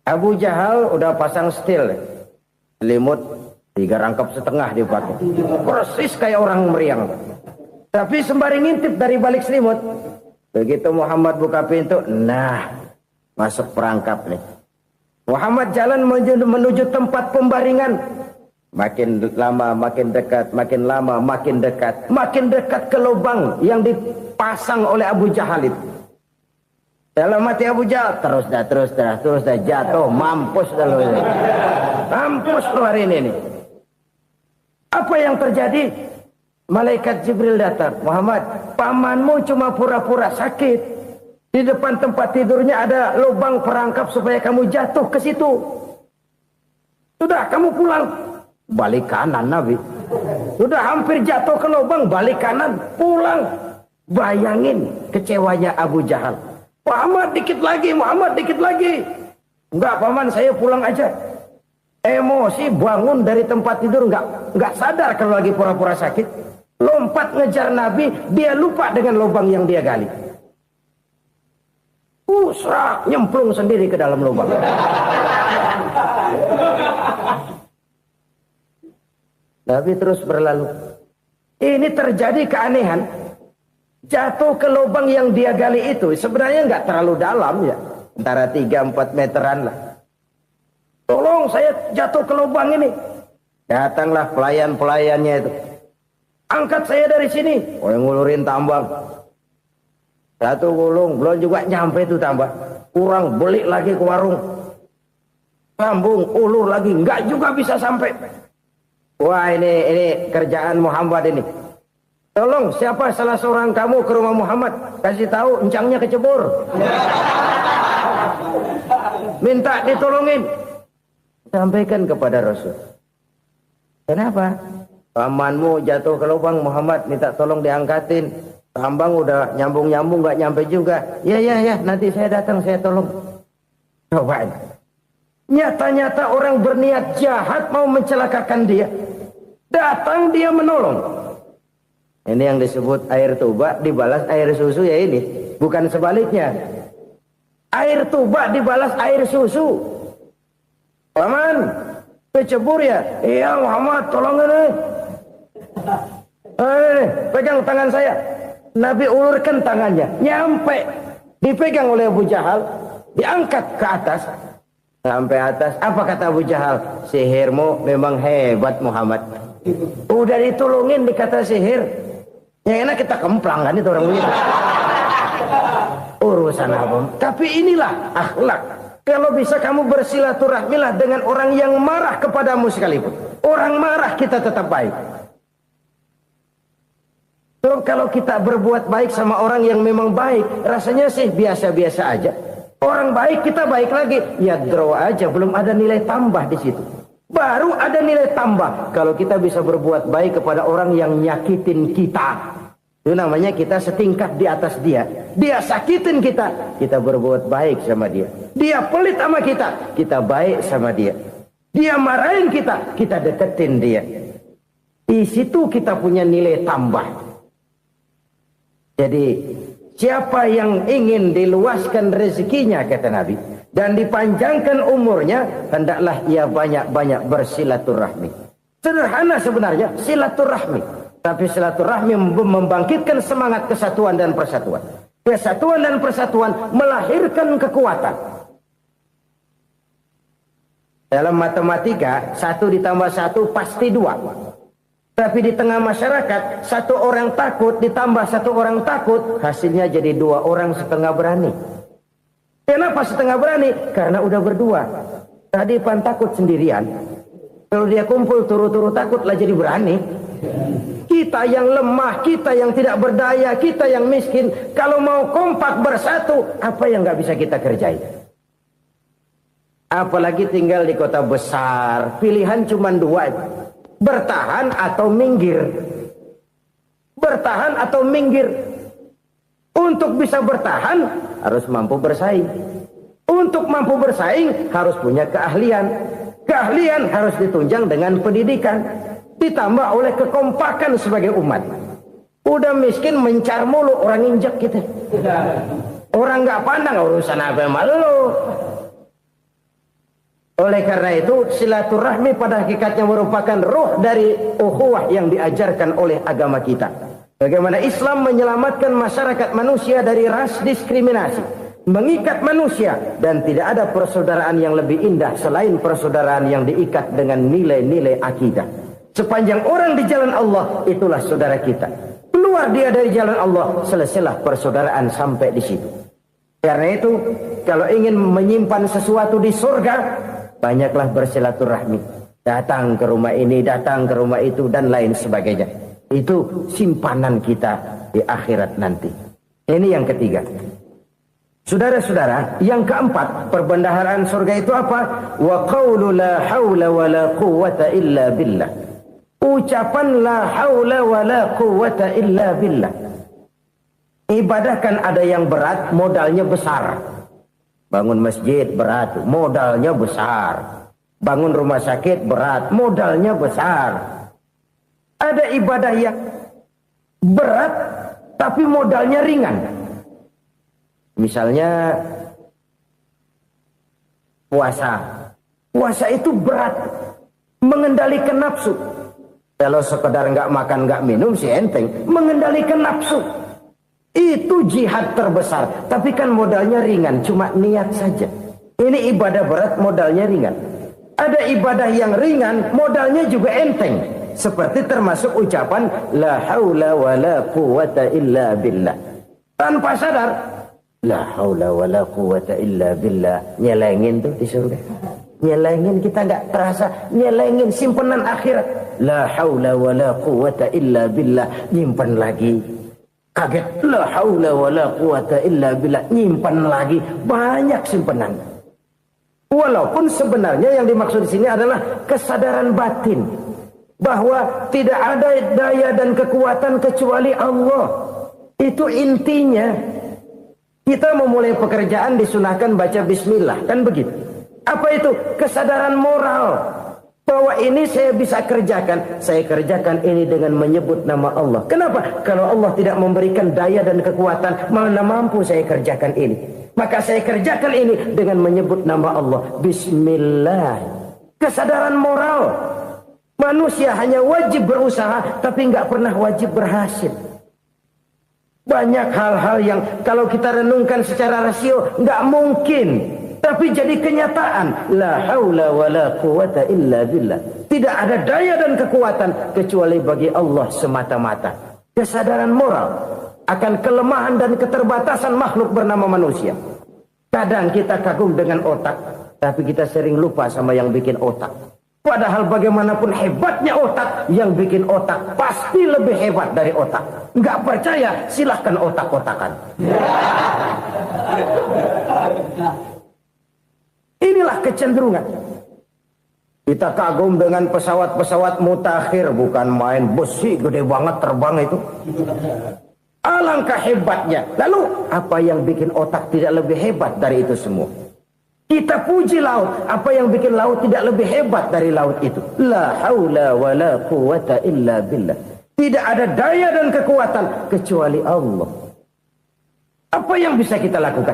Abu Jahal udah pasang setil, selimut 3 rangkap setengah dipakai. Persis kayak orang meriang. Tapi sembari ngintip dari balik selimut. Begitu Muhammad buka pintu, nah, masuk perangkap nih. Muhammad jalan menuju tempat pembaringan. Makin lama makin dekat, makin lama makin dekat. Makin dekat ke lubang yang dipasang oleh Abu Jahal itu. Dalam hati Abu Jahal, terus dah jatuh, mampus dah lu ini. Mampus lu hari ini nih. Apa yang terjadi? Malaikat Jibril datang. Muhammad, pamanmu cuma pura-pura sakit. Di depan tempat tidurnya ada lubang perangkap supaya kamu jatuh ke situ. Sudah, kamu pulang. Balik kanan Nabi. Sudah hampir jatuh ke lubang, balik kanan, pulang. Bayangin kecewanya Abu Jahal. Muhammad dikit lagi, Muhammad dikit lagi. Enggak paman, saya pulang aja. Emosi bangun dari tempat tidur, enggak sadar kalau lagi pura-pura sakit. Lompat ngejar Nabi, dia lupa dengan lubang yang dia gali. Serak, nyemplung sendiri ke dalam lubang. Nabi terus berlalu. Ini terjadi keanehan. Jatuh ke lubang yang dia gali itu sebenarnya nggak terlalu dalam ya. Antara 3-4 meteran lah. Tolong saya jatuh ke lubang ini. Datanglah pelayan-pelayannya itu. Angkat saya dari sini. Oh, yang ngulurin tambang. Satu gulung, belum juga nyampe itu tambang. Kurang, beli lagi ke warung. Sambung, ulur lagi, nggak juga bisa sampai. Wah, ini kerjaan Muhammad ini. Tolong, siapa salah seorang kamu ke rumah Muhammad? Kasih tahu, encangnya kecebur. Minta ditolongin. Sampaikan kepada Rasul. Kenapa? Pamanmu jatuh ke lubang, Muhammad minta tolong diangkatin. Tambang udah nyambung-nyambung nggak nyampe juga. Ya, nanti saya datang, saya tolong. Coba. Nyata-nyata orang berniat jahat mau mencelakakan dia. Datang dia menolong. Ini yang disebut air tuba dibalas air susu ya ini. Bukan sebaliknya. Air tuba dibalas air susu. Paman, kecebur ya? Iya Muhammad, tolong ini. Pegang tangan saya. Nabi ulurkan tangannya. Nyampe. Dipegang oleh Abu Jahal. Diangkat ke atas. Sampai atas. Apa kata Abu Jahal? Sihirmu memang hebat Muhammad. Udah ditolongin dikata sihir. Yang enak kita kemplang kan itu orang begitu. Urusan apa? Tapi inilah akhlak. Kalau bisa kamu bersilaturahmilah dengan orang yang marah kepadamu sekalipun. Orang marah kita tetap baik. So, kalau kita berbuat baik sama orang yang memang baik, rasanya sih biasa-biasa aja. Orang baik kita baik lagi, ya draw aja, belum ada nilai tambah di situ. Baru ada nilai tambah kalau kita bisa berbuat baik kepada orang yang nyakitin kita. Itu namanya kita setingkat di atas dia. Dia sakitin kita, kita berbuat baik sama dia. Dia pelit sama kita, kita baik sama dia. Dia marahin kita, kita deketin dia. Di situ kita punya nilai tambah. Jadi siapa yang ingin diluaskan rezekinya kata Nabi dan dipanjangkan umurnya, hendaklah ia banyak-banyak bersilaturahmi. Sederhana sebenarnya silaturahmi. Tapi silaturahmi membangkitkan semangat kesatuan dan persatuan. Kesatuan dan persatuan melahirkan kekuatan. Dalam matematika, 1 ditambah 1 pasti 2. Tapi di tengah masyarakat, 1 orang takut ditambah 1 orang takut, hasilnya jadi 2 orang setengah berani. Kenapa setengah berani? Karena udah berdua. Tadi pan takut sendirian. Kalau dia kumpul turu-turu takutlah jadi berani. Kita yang lemah, kita yang tidak berdaya, kita yang miskin, kalau mau kompak bersatu, apa yang nggak bisa kita kerjain? Apalagi tinggal di kota besar, pilihan cuma 2, bertahan atau minggir. Bertahan atau minggir. Untuk bisa bertahan harus mampu bersaing. Untuk mampu bersaing harus punya keahlian. Keahlian harus ditunjang dengan pendidikan. Ditambah oleh kekompakan sebagai umat. Udah miskin mencar mulu, orang injek gitu. Orang nggak pandang urusan apa malu. Oleh karena itu silaturahmi pada hakikatnya merupakan ruh dari ukhuwah yang diajarkan oleh agama kita. Bagaimana Islam menyelamatkan masyarakat manusia dari ras diskriminasi, mengikat manusia, dan tidak ada persaudaraan yang lebih indah selain persaudaraan yang diikat dengan nilai-nilai akidah. Sepanjang orang di jalan Allah, itulah saudara kita. Keluar dia dari jalan Allah, selesailah persaudaraan sampai di situ. Karena itu, kalau ingin menyimpan sesuatu di surga, banyaklah bersilaturahmi. Datang ke rumah ini, datang ke rumah itu, dan lain sebagainya. Itu simpanan kita di akhirat nanti. Ini yang ketiga. Saudara-saudara, yang keempat, perbendaharaan surga itu apa? Wa qawlu la hawla wa la quwwata illa billah. Ucapan la haula wa la quwwata illa billah. Ibadah kan ada yang berat, modalnya besar. Bangun masjid berat, modalnya besar. Bangun rumah sakit berat, modalnya besar. Ada ibadah yang berat, tapi modalnya ringan. Misalnya puasa. Puasa itu berat, mengendalikan nafsu. Kalau sekedar nggak makan nggak minum sih enteng, mengendalikan nafsu itu jihad terbesar. Tapi kan modalnya ringan, cuma niat saja. Ini ibadah berat, modalnya ringan. Ada ibadah yang ringan, modalnya juga enteng. Seperti termasuk ucapan la haula wa la quwwata illa billah. Tanpa sadar, la haula wa la quwwata illa billah, nyelengin tuh di surga. Nyelengin, kita nggak terasa, nyelengin simpenan akhirat. La haula wa la quwwata illa billah, nyimpan lagi. Kaget, la haula wa la quwwata illa billah, nyimpan lagi. Banyak simpanan. Walaupun sebenarnya yang dimaksud di sini adalah kesadaran batin bahwa tidak ada daya dan kekuatan kecuali Allah. Itu intinya. Kita memulai pekerjaan disunahkan baca bismillah, kan begitu. Apa itu? Kesadaran moral. Bahwa ini saya bisa kerjakan. Saya kerjakan ini dengan menyebut nama Allah. Kenapa? Kalau Allah tidak memberikan daya dan kekuatan, mana mampu saya kerjakan ini. Maka saya kerjakan ini dengan menyebut nama Allah. Bismillah. Kesadaran moral. Manusia hanya wajib berusaha, tapi nggak pernah wajib berhasil. Banyak hal-hal yang kalau kita renungkan secara rasio nggak mungkin, tapi jadi kenyataan. La haula wala quwata illa billah. Tidak ada daya dan kekuatan kecuali bagi Allah semata-mata. Kesadaran moral akan kelemahan dan keterbatasan makhluk bernama manusia. Kadang kita kagum dengan otak, tapi kita sering lupa sama yang bikin otak. Padahal bagaimanapun hebatnya otak, yang bikin otak pasti lebih hebat dari otak. Nggak percaya, silahkan otak-otakan. Inilah kecenderungan. Kita kagum dengan pesawat-pesawat mutakhir, bukan main, besi gede banget terbang itu. Alangkah hebatnya. Lalu apa yang bikin otak tidak lebih hebat dari itu semua? Kita puji laut, apa yang bikin laut tidak lebih hebat dari laut itu? La haula wala quwata illa billah. Tidak ada daya dan kekuatan kecuali Allah. Apa yang bisa kita lakukan?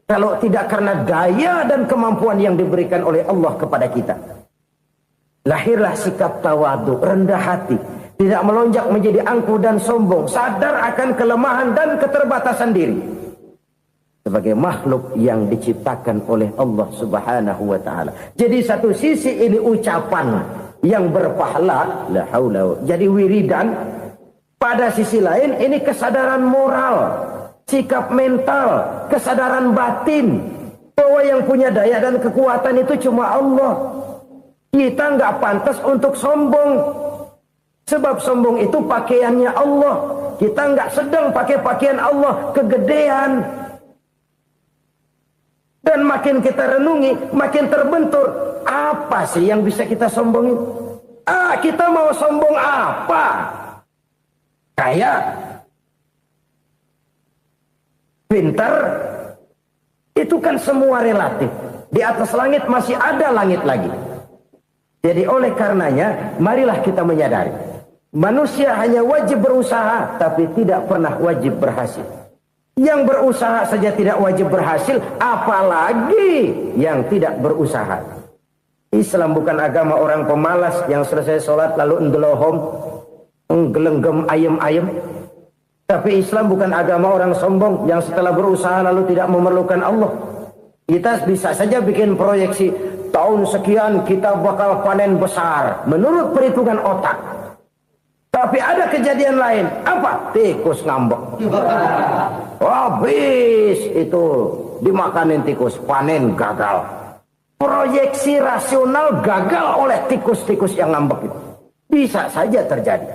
Kalau tidak karena daya dan kemampuan yang diberikan oleh Allah kepada kita. Lahirlah sikap tawadu, rendah hati. Tidak melonjak menjadi angkuh dan sombong. Sadar akan kelemahan dan keterbatasan diri. Sebagai makhluk yang diciptakan oleh Allah Subhanahu wa ta'ala. Jadi satu sisi ini ucapan yang berpahala, la haula, jadi wiridan. Pada sisi lain ini kesadaran moral, sikap mental, kesadaran batin. Bahwa yang punya daya dan kekuatan itu cuma Allah. Kita nggak pantas untuk sombong. Sebab sombong itu pakaiannya Allah. Kita nggak sedang pakai pakaian Allah, kegedean. Dan makin kita renungi, makin terbentur. Apa sih yang bisa kita sombongin? Kita mau sombong apa? Kaya? Pintar? Itu kan semua relatif. Di atas langit masih ada langit lagi. Jadi oleh karenanya, marilah kita menyadari. Manusia hanya wajib berusaha, tapi tidak pernah wajib berhasil. Yang berusaha saja tidak wajib berhasil, apalagi yang tidak berusaha. Islam bukan agama orang pemalas yang selesai sholat lalu endelohom, nggelenggem ayem-ayem. Tapi Islam bukan agama orang sombong yang setelah berusaha lalu tidak memerlukan Allah. Kita bisa saja bikin proyeksi, tahun sekian kita bakal panen besar menurut perhitungan otak. Tapi ada kejadian lain. Apa? Tikus ngambek. Habis itu dimakanin tikus, panen gagal. Proyeksi rasional gagal oleh tikus-tikus yang ngambek itu. Bisa saja terjadi.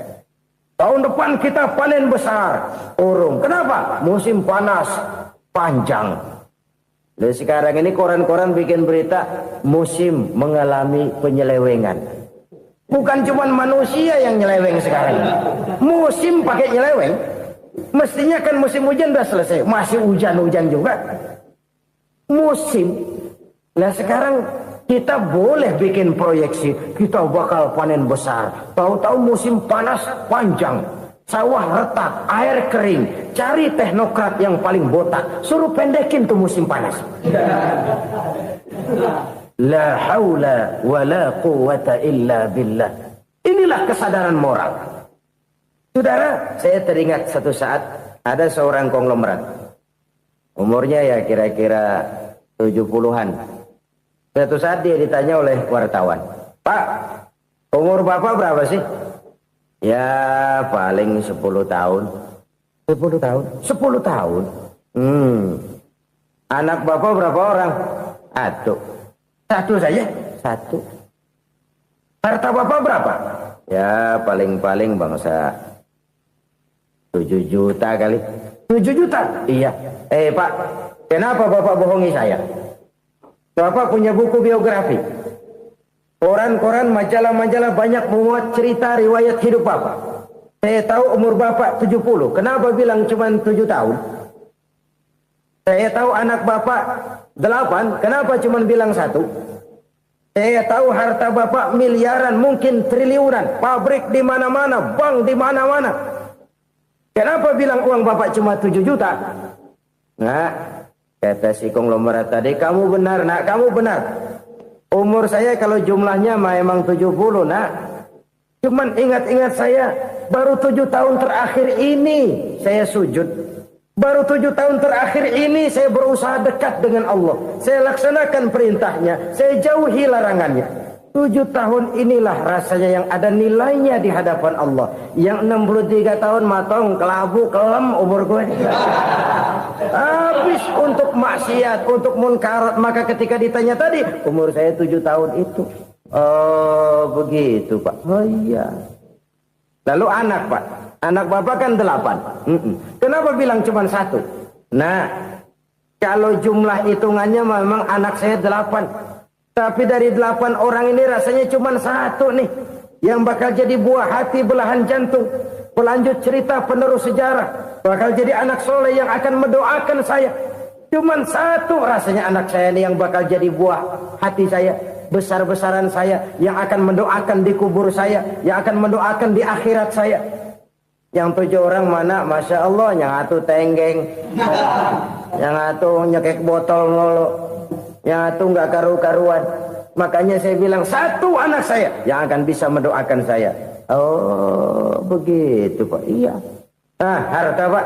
Tahun depan kita panen besar, urung. Kenapa? Musim panas panjang. Lalu sekarang ini koran-koran bikin berita musim mengalami penyelewengan. Bukan cuma manusia yang nyeleweng sekarang. Musim pakai nyeleweng. Mestinya kan musim hujan udah selesai. Masih hujan-hujan juga. Musim. Nah sekarang kita boleh bikin proyeksi. Kita bakal panen besar. Tahu-tahu musim panas panjang. Sawah retak, air kering. Cari teknokrat yang paling botak. Suruh pendekin tuh musim panas. La haula wa la quwata illa billah. Inilah kesadaran moral. Saudara, saya teringat satu saat ada seorang konglomerat. Umurnya ya kira-kira 70-an. Suatu saat dia ditanya oleh wartawan, "Pak, umur Bapak berapa sih?" "Ya, paling 10 tahun." 10 tahun? 10 tahun? Anak Bapak berapa orang? Satu saja? Satu. Harta Bapak berapa? Ya paling-paling bangsa 7 juta kali. 7 juta? Iya. Pak, kenapa Bapak bohongi saya? Bapak punya buku biografi. Koran-koran, majalah-majalah banyak memuat cerita riwayat hidup Bapak. Saya tahu umur Bapak 70. Kenapa bilang cuma 7 tahun? Saya tahu anak Bapak 8. Kenapa cuma bilang 1? Saya tahu harta bapak miliaran, mungkin triliunan, pabrik di mana-mana, bank di mana-mana. Kenapa bilang uang bapak cuma 7 juta? Nah, kata si konglomerat tadi, kamu benar nak, kamu benar. Umur saya kalau jumlahnya memang 70 nak. Cuman ingat-ingat saya, baru 7 tahun terakhir ini saya sujud. Baru 7 tahun terakhir ini saya berusaha dekat dengan Allah. Saya laksanakan perintahnya, saya jauhi larangannya. 7 tahun inilah rasanya yang ada nilainya di hadapan Allah. Yang 63 tahun matong, kelabu, kelam umur gue. Habis untuk maksiat, untuk munkarat. Maka ketika ditanya tadi, umur saya 7 tahun itu. Oh begitu Pak. Oh iya. Lalu anak Pak. Anak bapak kan 8. Kenapa bilang cuma 1? Nah, kalau jumlah hitungannya memang anak saya 8. Tapi dari 8 orang ini rasanya cuma 1 nih. Yang bakal jadi buah hati, belahan jantung. Pelanjut cerita, penerus sejarah. Bakal jadi anak soleh yang akan mendoakan saya. Cuma 1 rasanya anak saya ini yang bakal jadi buah hati saya. Besar-besaran saya. Yang akan mendoakan di kubur saya. Yang akan mendoakan di akhirat saya. Yang 7 orang mana, Masya Allah, yang atu tenggeng, yang atu nyekek botol mulu, yang atu nggak karu-karuan. Makanya saya bilang 1 anak saya yang akan bisa mendoakan saya. Oh begitu Pak. Iya. Nah harta Pak,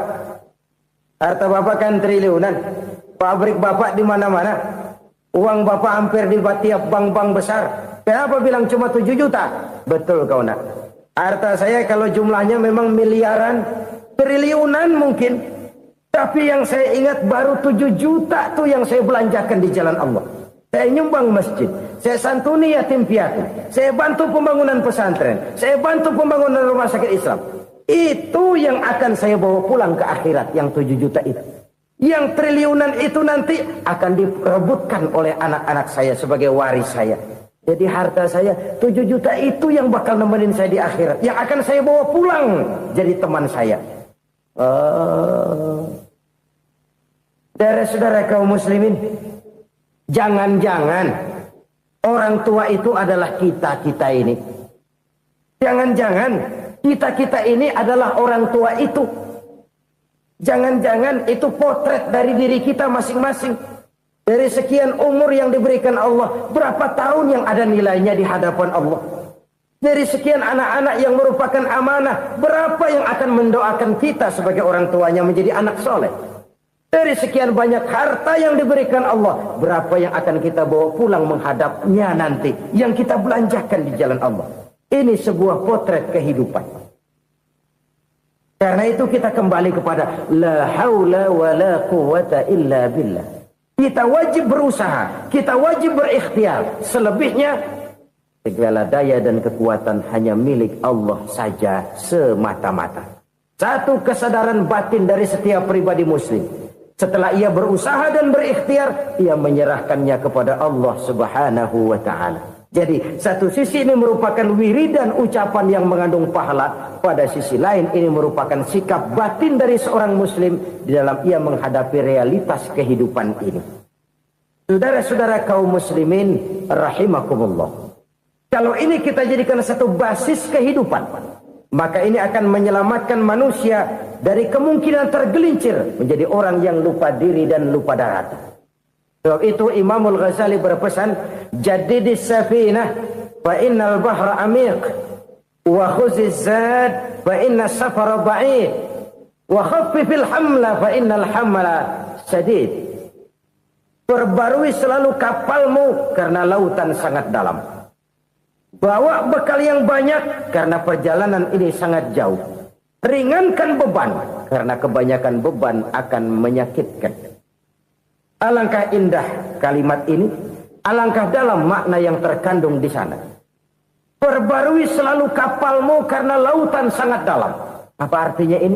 harta bapak kan triliunan, pabrik bapak di mana-mana, uang bapak hampir di tiap bank-bank besar. Kenapa bilang cuma 7 juta? Betul kau nak. Harta saya kalau jumlahnya memang miliaran, triliunan mungkin. Tapi yang saya ingat baru 7 juta tuh yang saya belanjakan di jalan Allah. Saya nyumbang masjid, saya santuni yatim piatu, saya bantu pembangunan pesantren, saya bantu pembangunan rumah sakit Islam. Itu yang akan saya bawa pulang ke akhirat, yang 7 juta itu. Yang triliunan itu nanti akan diperebutkan oleh anak-anak saya sebagai waris saya. Jadi harta saya 7 juta itu yang bakal nemenin saya di akhirat. Yang akan saya bawa pulang jadi teman saya. Saudara-saudara kaum muslimin, jangan-jangan orang tua itu adalah kita-kita ini. Jangan-jangan kita-kita ini adalah orang tua itu. Jangan-jangan itu potret dari diri kita masing-masing. Dari sekian umur yang diberikan Allah, berapa tahun yang ada nilainya di hadapan Allah? Dari sekian anak-anak yang merupakan amanah, berapa yang akan mendoakan kita sebagai orang tuanya menjadi anak soleh? Dari sekian banyak harta yang diberikan Allah, berapa yang akan kita bawa pulang menghadapnya nanti, yang kita belanjakan di jalan Allah? Ini sebuah potret kehidupan. Karena itu kita kembali kepada la haula wa la quwata illa billah. Kita wajib berusaha, kita wajib berikhtiar. Selebihnya, segala daya dan kekuatan hanya milik Allah saja semata-mata. Satu kesadaran batin dari setiap pribadi muslim. Setelah ia berusaha dan berikhtiar, ia menyerahkannya kepada Allah Subhanahu wa ta'ala. Jadi, satu sisi ini merupakan wiridan ucapan yang mengandung pahala. Pada sisi lain, ini merupakan sikap batin dari seorang muslim di dalam ia menghadapi realitas kehidupan ini. Saudara-saudara kaum muslimin, rahimakumullah. Kalau ini kita jadikan satu basis kehidupan, maka ini akan menyelamatkan manusia dari kemungkinan tergelincir menjadi orang yang lupa diri dan lupa darat. Sebab itu Imamul Ghazali berpesan, jadidis safinah fa innal bahra amiq wa khuziz zad fa inna safara ba'id wa khaffifil hamla fa innal hamla sadid. Perbarui selalu kapalmu karena lautan sangat dalam. Bawa bekal yang banyak karena perjalanan ini sangat jauh. Ringankan beban karena kebanyakan beban akan menyakitkan. Alangkah indah kalimat ini, alangkah dalam makna yang terkandung di sana. Perbarui selalu kapalmu karena lautan sangat dalam. Apa artinya ini?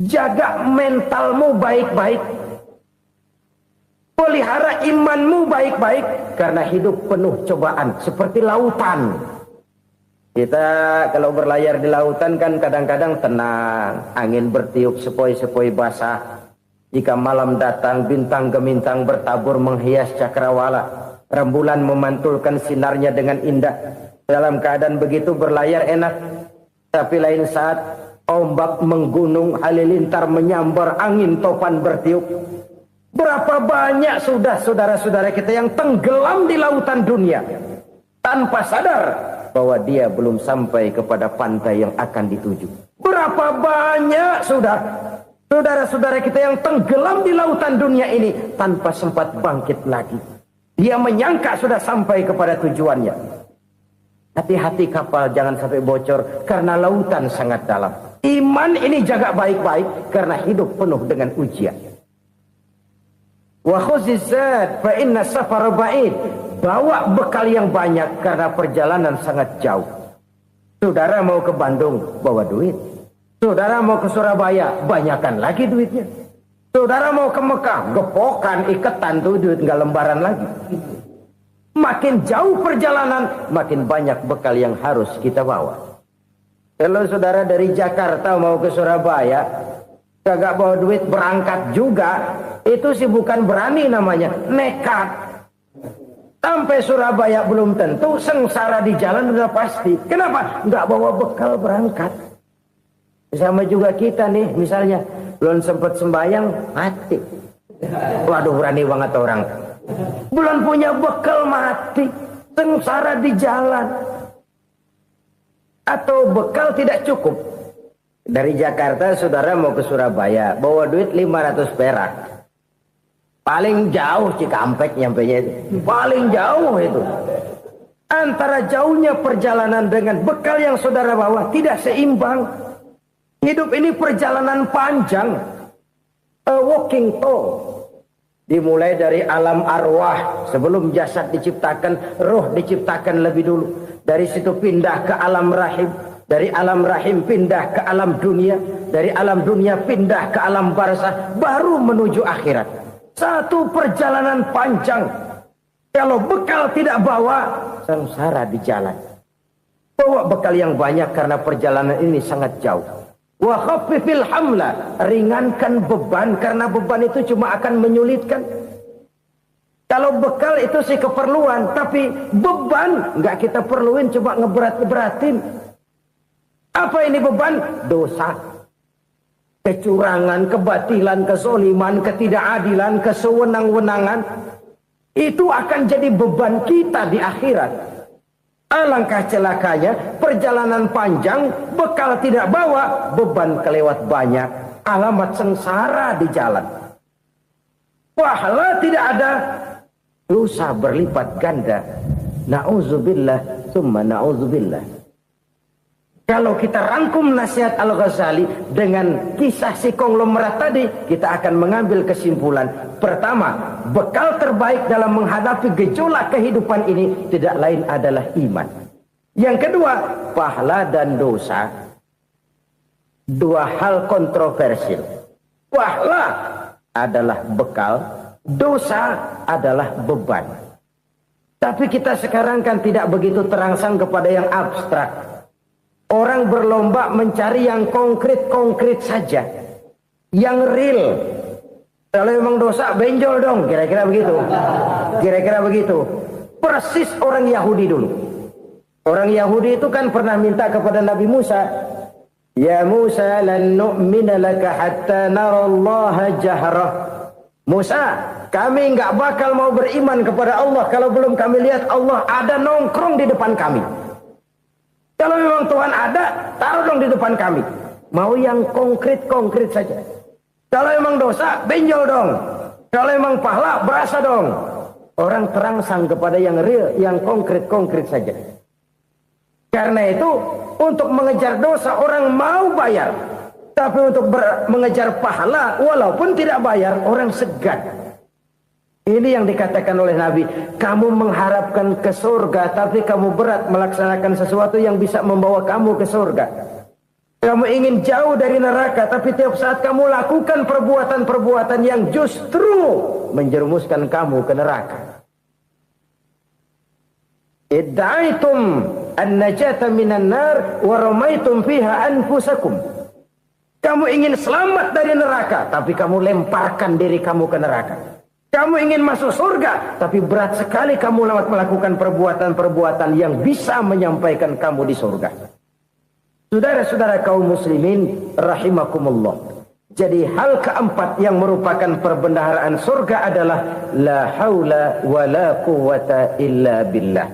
Jaga mentalmu baik-baik. Pelihara imanmu baik-baik karena hidup penuh cobaan seperti lautan. Kita kalau berlayar di lautan kan kadang-kadang tenang, angin bertiup sepoi-sepoi basah. Jika malam datang bintang gemintang bertabur menghias cakrawala. Rembulan memantulkan sinarnya dengan indah. Dalam keadaan begitu berlayar enak. Tapi lain saat ombak menggunung, halilintar menyambar, angin topan bertiup. Berapa banyak sudah saudara-saudara kita yang tenggelam di lautan dunia tanpa sadar bahwa dia belum sampai kepada pantai yang akan dituju. Berapa banyak sudah saudara-saudara kita yang tenggelam di lautan dunia ini tanpa sempat bangkit lagi. Dia menyangka sudah sampai kepada tujuannya. Hati-hati kapal jangan sampai bocor karena lautan sangat dalam. Iman ini jaga baik-baik karena hidup penuh dengan ujian. Wa khuzizat fa inna safar ba'id. Bawa bekal yang banyak karena perjalanan sangat jauh. Saudara mau ke Bandung, bawa duit. Saudara mau ke Surabaya, banyakan lagi duitnya. Saudara mau ke Mekah, gepokan, iketan tuh duit nggak lembaran lagi. Makin jauh perjalanan, makin banyak bekal yang harus kita bawa. Kalau saudara dari Jakarta mau ke Surabaya, kagak bawa duit berangkat juga, itu sih bukan berani namanya, nekat. Sampai Surabaya belum tentu, sengsara di jalan udah pasti. Kenapa? Nggak bawa bekal berangkat. Sama juga kita nih, misalnya belum sempat sembahyang, mati. Waduh, berani banget orang. Belum punya bekal, mati. Sengsara di jalan. Atau bekal tidak cukup. Dari Jakarta saudara mau ke Surabaya, bawa duit 500 perak. Paling jauh Cikampek nyampenya itu. Paling jauh itu. Antara jauhnya perjalanan dengan bekal yang saudara bawa tidak seimbang. Hidup ini perjalanan panjang. A walking tour. Dimulai dari alam arwah. Sebelum jasad diciptakan, roh diciptakan lebih dulu. Dari situ pindah ke alam rahim. Dari alam rahim pindah ke alam dunia. Dari alam dunia pindah ke alam barzah. Baru menuju akhirat. Satu perjalanan panjang. Kalau bekal tidak bawa, sengsara di jalan. Bawa bekal yang banyak karena perjalanan ini sangat jauh. Wa khaffifil hamla, ringankan beban karena beban itu cuma akan menyulitkan. Kalau bekal itu sih keperluan, tapi beban nggak kita perluin, cuma ngeberat-beratin. Apa ini beban? Dosa, kecurangan, kebatilan, kezoliman, ketidakadilan, kesewenang-wenangan. Itu akan jadi beban kita di akhirat. Alangkah celakanya, perjalanan panjang, bekal tidak bawa, beban kelewat banyak, alamat sengsara di jalan. Pahala tidak ada, dosa berlipat ganda. Na'udzubillah, summa na'udzubillah. Kalau kita rangkum nasihat Al-Ghazali dengan kisah si konglomerat tadi, kita akan mengambil kesimpulan. Pertama, bekal terbaik dalam menghadapi gejolak kehidupan ini tidak lain adalah iman. Yang kedua, pahala dan dosa. Dua hal kontroversial. Pahala adalah bekal, dosa adalah beban. Tapi kita sekarang kan tidak begitu terangsang kepada yang abstrak. Orang berlomba mencari yang konkret-konkret saja. Yang real. Kalau memang dosa, benjol dong. Kira-kira begitu. Kira-kira begitu. Persis orang Yahudi dulu. Orang Yahudi itu kan pernah minta kepada Nabi Musa. Ya Musa, lan nu'mina laka hatta narallaha jahrah. Musa, kami nggak bakal mau beriman kepada Allah kalau belum kami lihat Allah ada nongkrong di depan kami. Kalau memang Tuhan ada, taruh dong di depan kami. Mau yang konkret-konkret saja. Kalau memang dosa, benjol dong. Kalau memang pahala, berasa dong. Orang terangsang kepada yang real, yang konkret-konkret saja. Karena itu, untuk mengejar dosa, orang mau bayar. Tapi untuk mengejar pahala, walaupun tidak bayar, orang segan. Ini yang dikatakan oleh Nabi, kamu mengharapkan ke surga, tapi kamu berat melaksanakan sesuatu yang bisa membawa kamu ke surga. Kamu ingin jauh dari neraka, tapi tiap saat kamu lakukan perbuatan-perbuatan yang justru menjerumuskan kamu ke neraka. Idda'aitum an-najata minan nar wa ramaitum fiha anfusakum. Kamu ingin selamat dari neraka, tapi kamu lemparkan diri kamu ke neraka. Kamu ingin masuk surga, tapi berat sekali kamu melakukan perbuatan-perbuatan yang bisa menyampaikan kamu di surga. Saudara-saudara kaum muslimin rahimakumullah. Jadi hal keempat yang merupakan perbendaharaan surga adalah la haula wa la quwwata illa billah.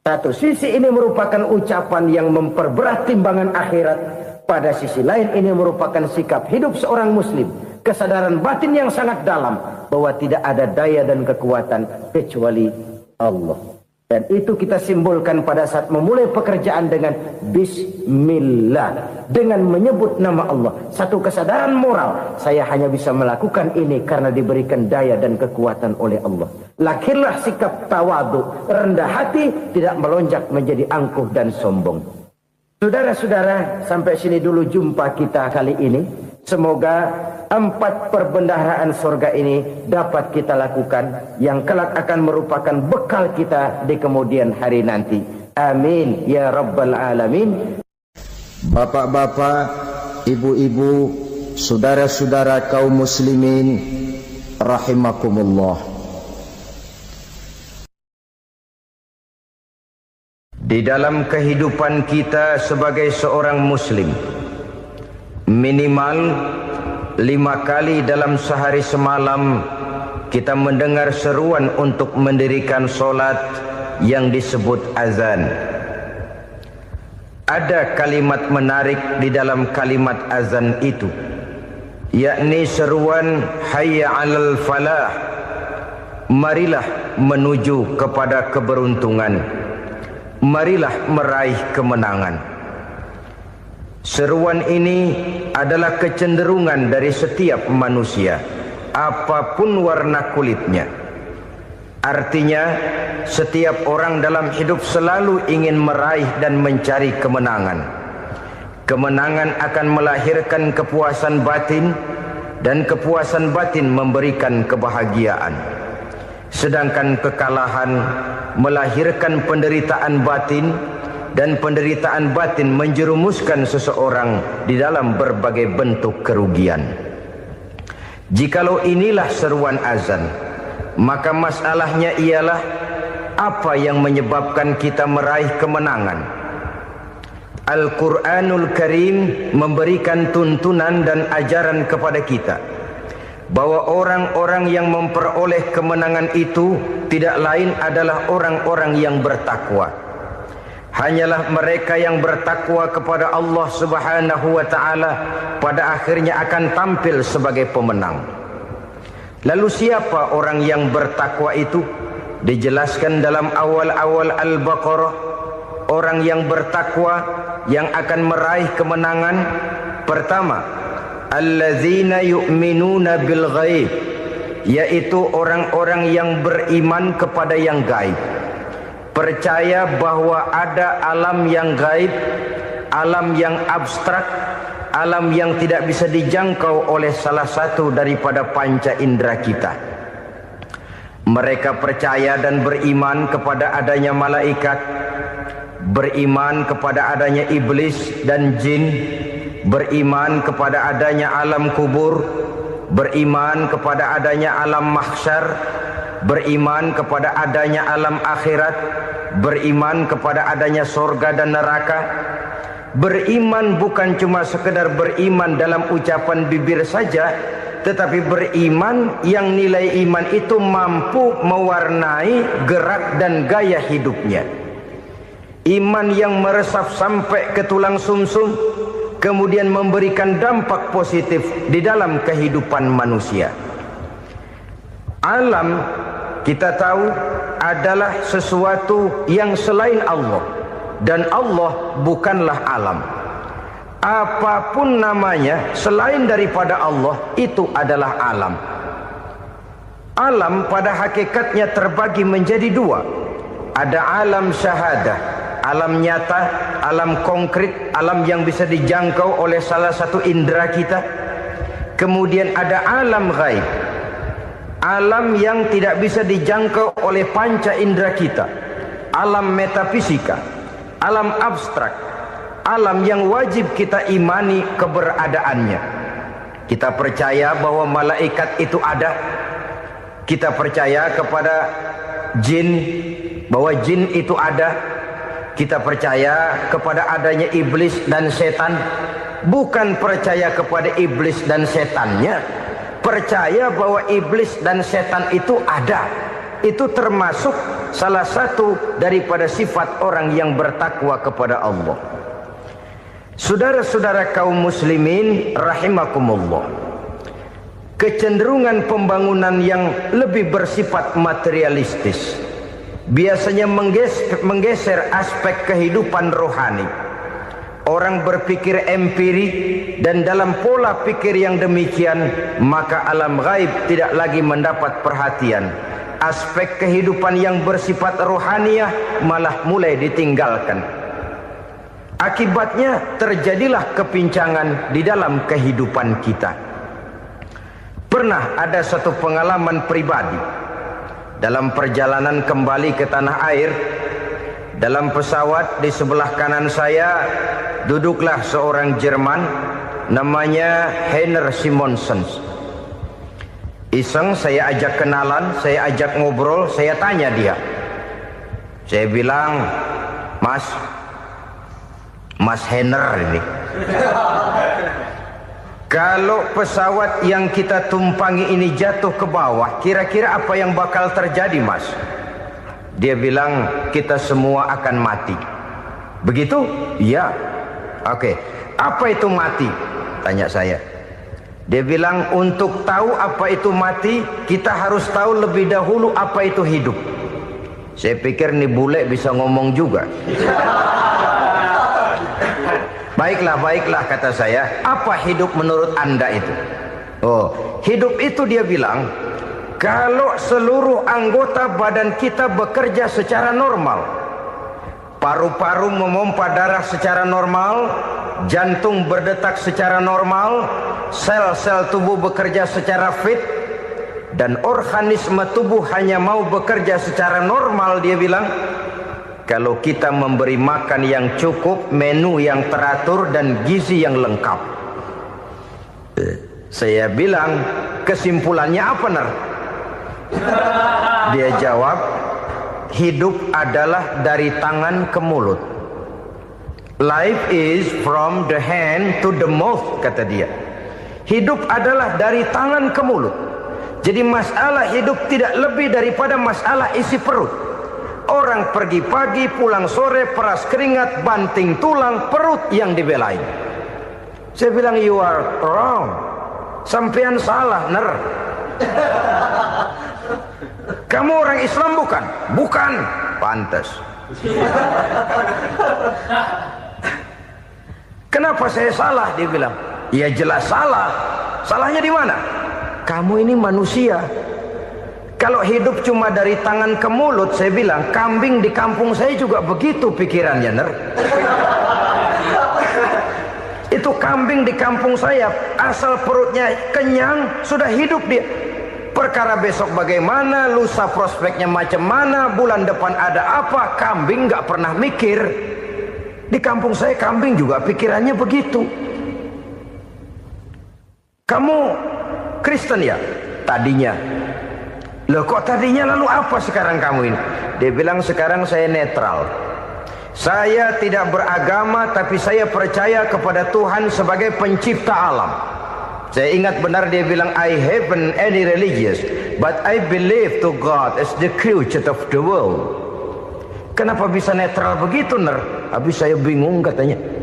Satu sisi ini merupakan ucapan yang memperberat timbangan akhirat. Pada sisi lain ini merupakan sikap hidup seorang muslim. Kesadaran batin yang sangat dalam bahwa tidak ada daya dan kekuatan kecuali Allah. Dan itu kita simbolkan pada saat memulai pekerjaan dengan Bismillah. Dengan menyebut nama Allah. Satu kesadaran moral. Saya hanya bisa melakukan ini karena diberikan daya dan kekuatan oleh Allah. Lahirlah sikap tawadu, rendah hati, tidak melonjak menjadi angkuh dan sombong. Saudara-saudara, sampai sini dulu jumpa kita kali ini. Semoga 4 perbendaharaan surga ini dapat kita lakukan, yang kelak akan merupakan bekal kita di kemudian hari nanti. Amin ya rabbal alamin. Bapak-bapak, ibu-ibu, saudara-saudara kaum muslimin rahimakumullah. Di dalam kehidupan kita sebagai seorang muslim, minimal 5 kali dalam sehari semalam kita mendengar seruan untuk mendirikan solat yang disebut azan. Ada kalimat menarik di dalam kalimat azan itu, yakni seruan hayya 'alal falah, marilah menuju kepada keberuntungan, marilah meraih kemenangan. Seruan ini adalah kecenderungan dari setiap manusia, apapun warna kulitnya. Artinya, setiap orang dalam hidup selalu ingin meraih dan mencari kemenangan. Kemenangan akan melahirkan kepuasan batin, dan kepuasan batin memberikan kebahagiaan. Sedangkan kekalahan melahirkan penderitaan batin, dan penderitaan batin menjerumuskan seseorang di dalam berbagai bentuk kerugian. Jikalau inilah seruan azan, maka masalahnya ialah apa yang menyebabkan kita meraih kemenangan. Al-Quranul Karim memberikan tuntunan dan ajaran kepada kita bahwa orang-orang yang memperoleh kemenangan itu tidak lain adalah orang-orang yang bertakwa. Hanyalah mereka yang bertakwa kepada Allah Subhanahu wa ta'ala pada akhirnya akan tampil sebagai pemenang. Lalu siapa orang yang bertakwa itu? Dijelaskan dalam awal-awal Al-Baqarah, orang yang bertakwa yang akan meraih kemenangan. Pertama, allazina yu'minuna bil ghaib, yaitu orang-orang yang beriman kepada yang gaib. Percaya bahwa ada alam yang gaib, alam yang abstrak, alam yang tidak bisa dijangkau oleh salah satu daripada panca indera kita. Mereka percaya dan beriman kepada adanya malaikat, beriman kepada adanya iblis dan jin, beriman kepada adanya alam kubur, beriman kepada adanya alam mahsyar, beriman kepada adanya alam akhirat, beriman kepada adanya surga dan neraka. Beriman bukan cuma sekedar beriman dalam ucapan bibir saja, tetapi beriman yang nilai iman itu mampu mewarnai gerak dan gaya hidupnya. Iman yang meresap sampai ke tulang sumsum, kemudian memberikan dampak positif di dalam kehidupan manusia. Alam, kita tahu, adalah sesuatu yang selain Allah, dan Allah bukanlah alam. Apapun namanya selain daripada Allah, itu adalah alam. Alam pada hakikatnya terbagi menjadi 2. Ada alam syahadah, alam nyata, alam konkret, alam yang bisa dijangkau oleh salah satu indera kita. Kemudian ada alam ghaib, alam yang tidak bisa dijangkau oleh panca indera kita, alam metafisika, alam abstrak, alam yang wajib kita imani keberadaannya. Kita percaya bahwa malaikat itu ada, Kita percaya kepada jin, bahwa jin itu ada. Kita percaya kepada adanya iblis dan setan. Bukan percaya kepada iblis dan setannya, percaya bahwa iblis dan setan itu ada. Itu termasuk salah satu daripada sifat orang yang bertakwa kepada Allah. Saudara-saudara kaum muslimin rahimakumullah, kecenderungan pembangunan yang lebih bersifat materialistis biasanya menggeser aspek kehidupan rohani. Orang berpikir empiri, dan dalam pola pikir yang demikian maka alam gaib tidak lagi mendapat perhatian. Aspek kehidupan yang bersifat rohaniah malah mulai ditinggalkan. Akibatnya terjadilah kepincangan di dalam kehidupan kita. Pernah ada satu pengalaman pribadi dalam perjalanan kembali ke tanah air. Dalam pesawat di sebelah kanan saya duduklah seorang Jerman namanya Heiner Simonsen. Iseng saya ajak kenalan, saya ajak ngobrol, saya tanya dia. Saya bilang, Mas Heiner ini, kalau pesawat yang kita tumpangi ini jatuh ke bawah, kira-kira apa yang bakal terjadi, Mas? Dia bilang, kita semua akan mati. Begitu? Iya. Oke. Apa itu mati? Tanya saya. Dia bilang, untuk tahu apa itu mati, kita harus tahu lebih dahulu apa itu hidup. Saya pikir nih bule bisa ngomong juga. Baiklah kata saya. Apa hidup menurut Anda itu? Oh, hidup itu dia bilang, kalau seluruh anggota badan kita bekerja secara normal, paru-paru memompa darah secara normal, jantung berdetak secara normal, sel-sel tubuh bekerja secara fit, dan organisme tubuh hanya mau bekerja secara normal, dia bilang, kalau kita memberi makan yang cukup, menu yang teratur, dan gizi yang lengkap. Saya bilang, kesimpulannya apa, Ner? Dia jawab, hidup adalah dari tangan ke mulut. Life is from the hand to the mouth, kata dia. Hidup adalah dari tangan ke mulut. Jadi masalah hidup tidak lebih daripada masalah isi perut. Orang pergi pagi, pulang sore, peras keringat, banting tulang, perut yang dibelain. Saya bilang, you are wrong. Sampean salah, Ner. Kamu orang Islam bukan? Bukan. Pantas. Kenapa saya salah? Dia bilang, ya jelas salah. Salahnya di mana? Kamu ini manusia. Kalau hidup cuma dari tangan ke mulut, saya bilang, kambing di kampung saya juga begitu pikirannya, Ner. Itu kambing di kampung saya, asal perutnya kenyang, sudah hidup dia. Perkara besok bagaimana, lusa prospeknya macam mana, bulan depan ada apa, kambing nggak pernah mikir. Di kampung saya kambing juga pikirannya begitu. Kamu Kristen ya? Tadinya. Loh kok tadinya, lalu apa sekarang kamu ini? Dia bilang, sekarang saya netral. Saya tidak beragama, tapi saya percaya kepada Tuhan sebagai pencipta alam. Saya ingat benar dia bilang, I haven't any religious, but I believe to God as the creator of the world. Kenapa bisa netral begitu, Ner? Habis saya bingung katanya.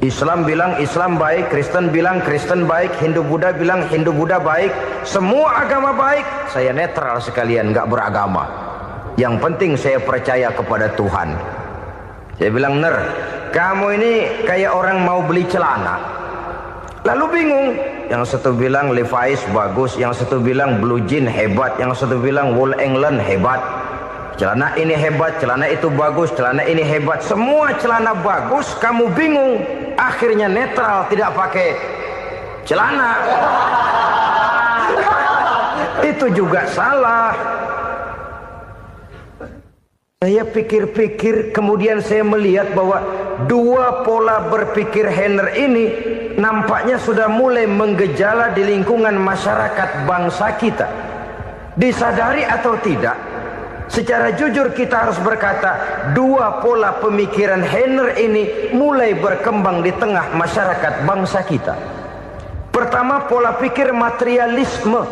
Islam bilang Islam baik, Kristen bilang Kristen baik, Hindu Buddha bilang Hindu Buddha baik, semua agama baik. Saya netral sekalian, nggak beragama. Yang penting saya percaya kepada Tuhan. Saya bilang, Ner, kamu ini kayak orang mau beli celana, lalu bingung. Yang satu bilang Levi's bagus, yang satu bilang Blue Jean hebat, yang satu bilang Wool England hebat. Celana ini hebat, celana itu bagus, celana ini hebat. Semua celana bagus, kamu bingung. Akhirnya netral, tidak pakai celana. Itu juga salah. Saya pikir-pikir, kemudian saya melihat bahwa dua pola berpikir Heiner ini nampaknya sudah mulai menggejala di lingkungan masyarakat bangsa kita. Disadari atau tidak, secara jujur kita harus berkata, dua pola pemikiran Heiner ini mulai berkembang di tengah masyarakat bangsa kita. Pertama, pola pikir materialisme.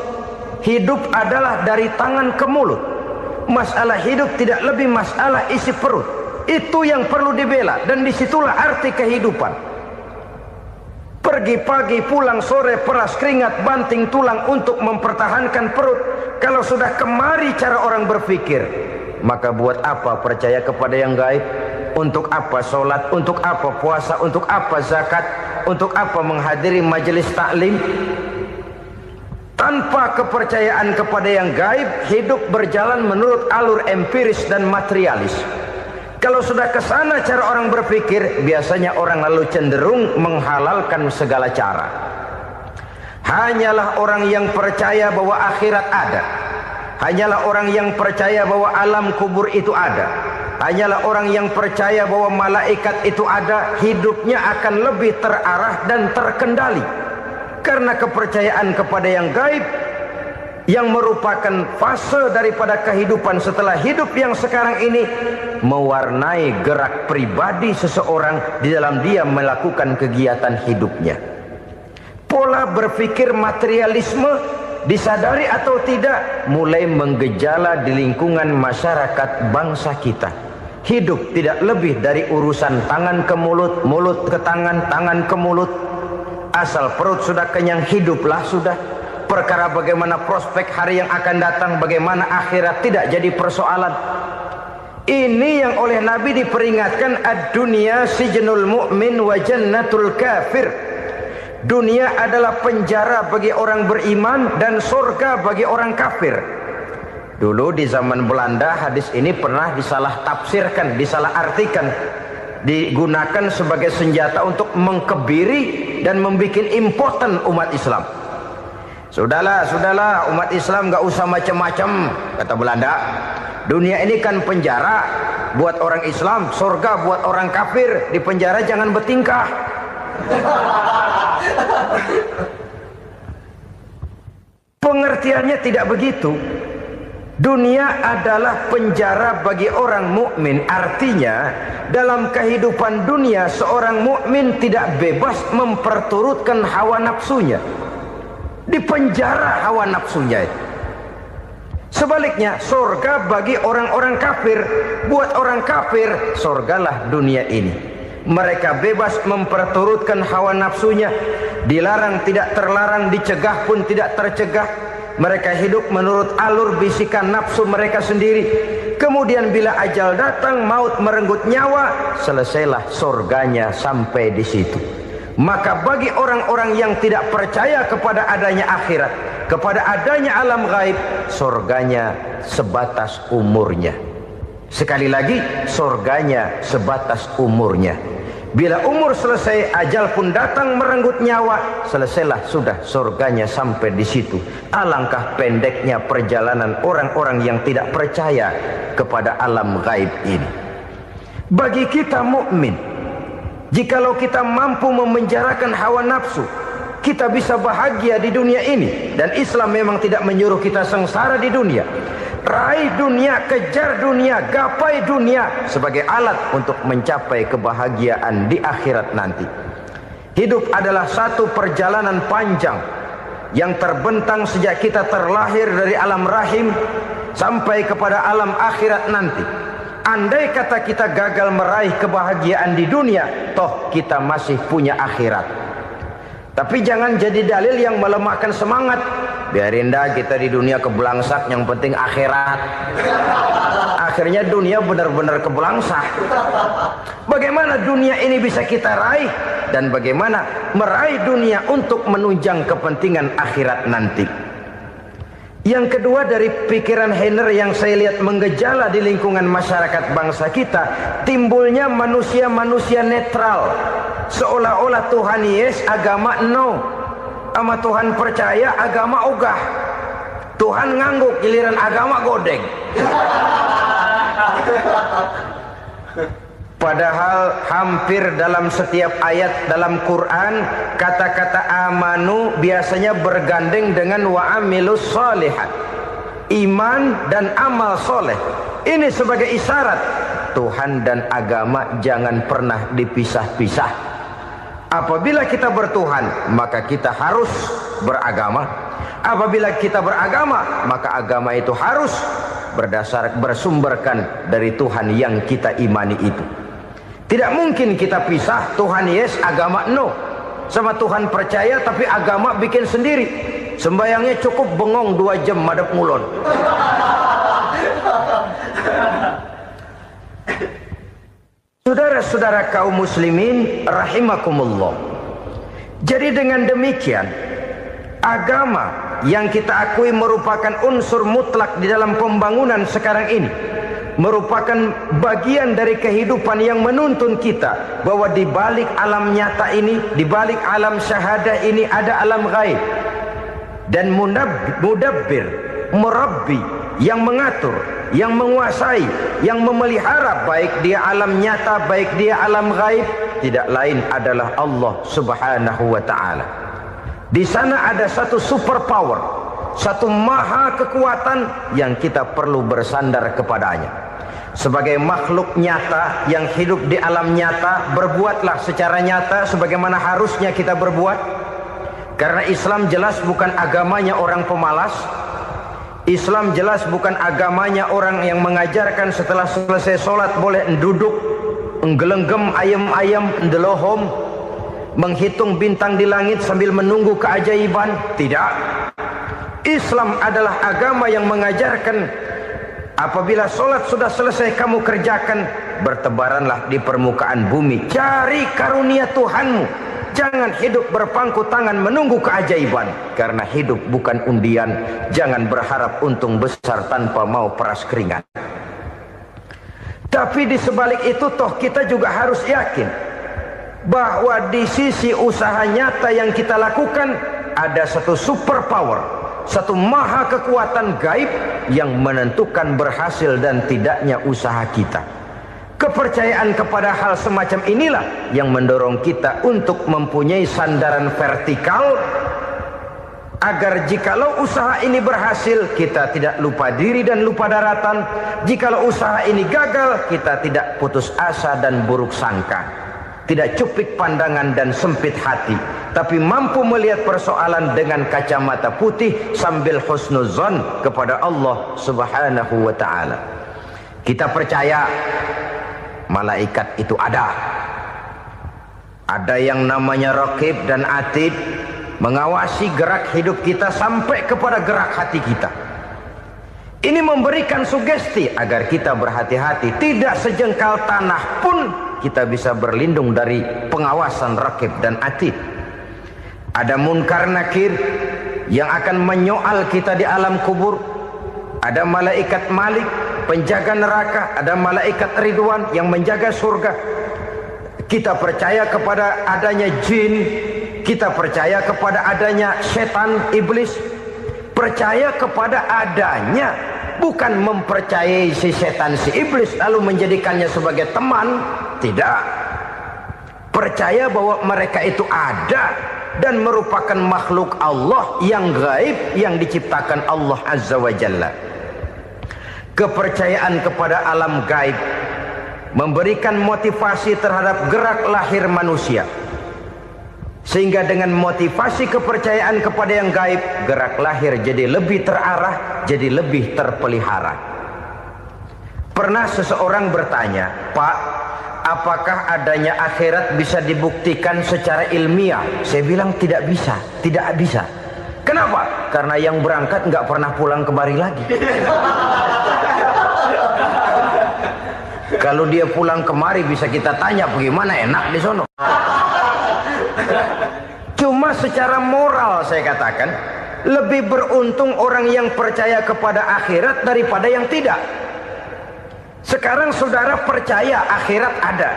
Hidup adalah dari tangan ke mulut. Masalah hidup tidak lebih masalah isi perut. Itu yang perlu dibela, dan disitulah arti kehidupan. Pergi pagi, pulang sore, peras keringat, banting tulang untuk mempertahankan perut. Kalau sudah kemari cara orang berpikir, maka buat apa percaya kepada yang gaib? Untuk apa sholat? Untuk apa puasa? Untuk apa zakat? Untuk apa menghadiri majelis taklim? Tanpa kepercayaan kepada yang gaib, hidup berjalan menurut alur empiris dan materialis. Kalau sudah ke sana cara orang berpikir, biasanya orang lalu cenderung menghalalkan segala cara. Hanyalah orang yang percaya bahwa akhirat ada. Hanyalah orang yang percaya bahwa alam kubur itu ada. Hanyalah orang yang percaya bahwa malaikat itu ada, hidupnya akan lebih terarah dan terkendali. Karena kepercayaan kepada yang gaib, yang merupakan fase daripada kehidupan setelah hidup yang sekarang ini, mewarnai gerak pribadi seseorang di dalam dia melakukan kegiatan hidupnya. Pola berpikir materialisme, disadari atau tidak, mulai menggejala di lingkungan masyarakat bangsa kita. Hidup tidak lebih dari urusan tangan ke mulut, mulut ke tangan, tangan ke mulut. Asal perut sudah kenyang, hiduplah sudah. Perkara bagaimana prospek hari yang akan datang, bagaimana akhirat, tidak jadi persoalan. Ini yang oleh Nabi diperingatkan, ad-dunya sijnul mu'min wa jannatul kafir. Dunia adalah penjara bagi orang beriman dan surga bagi orang kafir. Dulu di zaman Belanda hadis ini pernah disalah tafsirkan, disalah artikan, digunakan sebagai senjata untuk mengkebiri dan membuat impoten umat Islam. Sudahlah umat Islam gak usah macam-macam, kata Belanda. Dunia ini kan penjara buat orang Islam, surga buat orang kafir. Di penjara jangan bertingkah. Pengertiannya tidak begitu. Dunia adalah penjara bagi orang mukmin. Artinya dalam kehidupan dunia seorang mukmin tidak bebas memperturutkan hawa nafsunya. Di penjara hawa nafsunya. Sebaliknya, surga bagi orang-orang kafir. Buat orang kafir, surgalah dunia ini. Mereka bebas memperturutkan hawa nafsunya. Dilarang tidak terlarang, dicegah pun tidak tercegah. Mereka hidup menurut alur bisikan nafsu mereka sendiri. Kemudian bila ajal datang, maut merenggut nyawa, selesailah surganya sampai di situ. Maka bagi orang-orang yang tidak percaya kepada adanya akhirat, kepada adanya alam gaib, surganya sebatas umurnya. Sekali lagi, surganya sebatas umurnya. Bila umur selesai, ajal pun datang merenggut nyawa, selesailah sudah surganya sampai di situ. Alangkah pendeknya perjalanan orang-orang yang tidak percaya kepada alam gaib ini. Bagi kita mukmin, jikalau kita mampu memenjarakan hawa nafsu, kita bisa bahagia di dunia ini. Dan Islam memang tidak menyuruh kita sengsara di dunia. Raih dunia, kejar dunia, gapai dunia sebagai alat untuk mencapai kebahagiaan di akhirat nanti. Hidup adalah satu perjalanan panjang yang terbentang sejak kita terlahir dari alam rahim sampai kepada alam akhirat nanti. Andai kata kita gagal meraih kebahagiaan di dunia, toh kita masih punya akhirat. Tapi jangan jadi dalil yang melemahkan semangat. Biarin dah kita di dunia kebelangsak, yang penting akhirat. Akhirnya dunia benar-benar kebelangsak. Bagaimana dunia ini bisa kita raih, dan bagaimana meraih dunia untuk menunjang kepentingan akhirat nanti. Yang kedua dari pikiran Heiner yang saya lihat menggejala di lingkungan masyarakat bangsa kita, timbulnya manusia-manusia netral. Seolah-olah Tuhan yes, agama no. Sama Tuhan percaya, agama ogah. Tuhan ngangguk, giliran agama godeng. Padahal hampir dalam setiap ayat dalam Quran, kata-kata amanu biasanya bergandeng dengan wa amilus shalihat. iman dan amal soleh. Ini sebagai isyarat Tuhan dan agama jangan pernah dipisah-pisah. Apabila kita bertuhan, maka kita harus beragama. Apabila kita beragama, maka agama itu harus bersumberkan dari Tuhan yang kita imani itu. Tidak mungkin kita pisah, Tuhan yes, agama no. Sama Tuhan percaya tapi agama bikin sendiri. Sembayangnya cukup bengong 2 jam madep ngulon. Saudara-saudara kaum muslimin rahimakumullah. Jadi dengan demikian, agama yang kita akui merupakan unsur mutlak di dalam pembangunan sekarang ini, merupakan bagian dari kehidupan yang menuntun kita bahwa di balik alam nyata ini, di balik alam syahadah ini ada alam gaib. Dan mudabbir, murabbi, yang mengatur, yang menguasai, yang memelihara baik dia alam nyata, baik dia alam gaib, tidak lain adalah Allah Subhanahu wa ta'ala. Di sana ada satu super power, satu maha kekuatan yang kita perlu bersandar kepadanya. Sebagai makhluk nyata yang hidup di alam nyata, berbuatlah secara nyata sebagaimana harusnya kita berbuat. Karena Islam jelas bukan agamanya orang pemalas. Islam jelas bukan agamanya orang yang mengajarkan setelah selesai sholat boleh duduk, nggelenggem ayam-ayam, ndelohom, menghitung bintang di langit sambil menunggu keajaiban. Tidak. Islam adalah agama yang mengajarkan apabila sholat sudah selesai kamu kerjakan, bertebaranlah di permukaan bumi, cari karunia Tuhanmu. Jangan hidup berpangku tangan menunggu keajaiban. Karena hidup bukan undian. Jangan berharap untung besar tanpa mau peras keringat. Tapi di sebalik itu toh kita juga harus yakin bahwa di sisi usaha nyata yang kita lakukan ada satu super power, satu maha kekuatan gaib yang menentukan berhasil dan tidaknya usaha kita. Kepercayaan kepada hal semacam inilah yang mendorong kita untuk mempunyai sandaran vertikal, agar jikalau usaha ini berhasil, kita tidak lupa diri dan lupa daratan. Jikalau usaha ini gagal, kita tidak putus asa dan buruk sangka, tidak cupik pandangan dan sempit hati, tapi mampu melihat persoalan dengan kacamata putih sambil husnuzon kepada Allah Subhanahu wa ta'ala. Kita percaya malaikat itu ada. Ada yang namanya raqib dan atid, mengawasi gerak hidup kita sampai kepada gerak hati kita. Ini memberikan sugesti agar kita berhati-hati. Tidak sejengkal tanah pun kita bisa berlindung dari pengawasan raqib dan atid. Ada munkar nakir yang akan menyoal kita di alam kubur. Ada malaikat Malik, penjaga neraka. Ada malaikat Ridwan yang menjaga surga. Kita percaya kepada adanya jin, kita percaya kepada adanya setan, iblis. Percaya kepada adanya, bukan mempercayai si setan, si iblis lalu menjadikannya sebagai teman. Tidak. Percaya bahwa mereka itu ada dan merupakan makhluk Allah yang gaib, yang diciptakan Allah Azza wa Jalla. Kepercayaan kepada alam gaib memberikan motivasi terhadap gerak lahir manusia, sehingga dengan motivasi kepercayaan kepada yang gaib, gerak lahir jadi lebih terarah, jadi lebih terpelihara. Pernah seseorang bertanya, "Pak, apakah adanya akhirat bisa dibuktikan secara ilmiah?" Saya bilang tidak bisa, tidak bisa. Kenapa? Karena yang berangkat nggak pernah pulang kemari lagi. Kalau dia pulang kemari bisa kita tanya bagaimana enak di sono. Cuma secara moral saya katakan, lebih beruntung orang yang percaya kepada akhirat daripada yang tidak. Sekarang saudara percaya akhirat ada,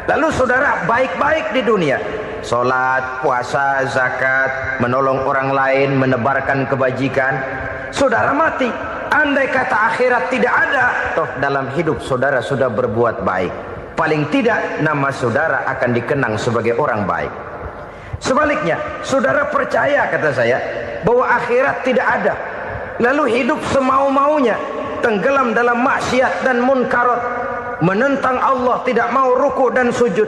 lalu saudara baik-baik di dunia, sholat, puasa, zakat, menolong orang lain, menebarkan kebajikan. Saudara mati, andai kata akhirat tidak ada, toh dalam hidup saudara sudah berbuat baik. Paling tidak nama saudara akan dikenang sebagai orang baik. Sebaliknya, saudara percaya, kata saya, bahwa akhirat tidak ada, lalu hidup semau-maunya, tenggelam dalam maksiat dan munkarat, menentang Allah, tidak mau ruku dan sujud.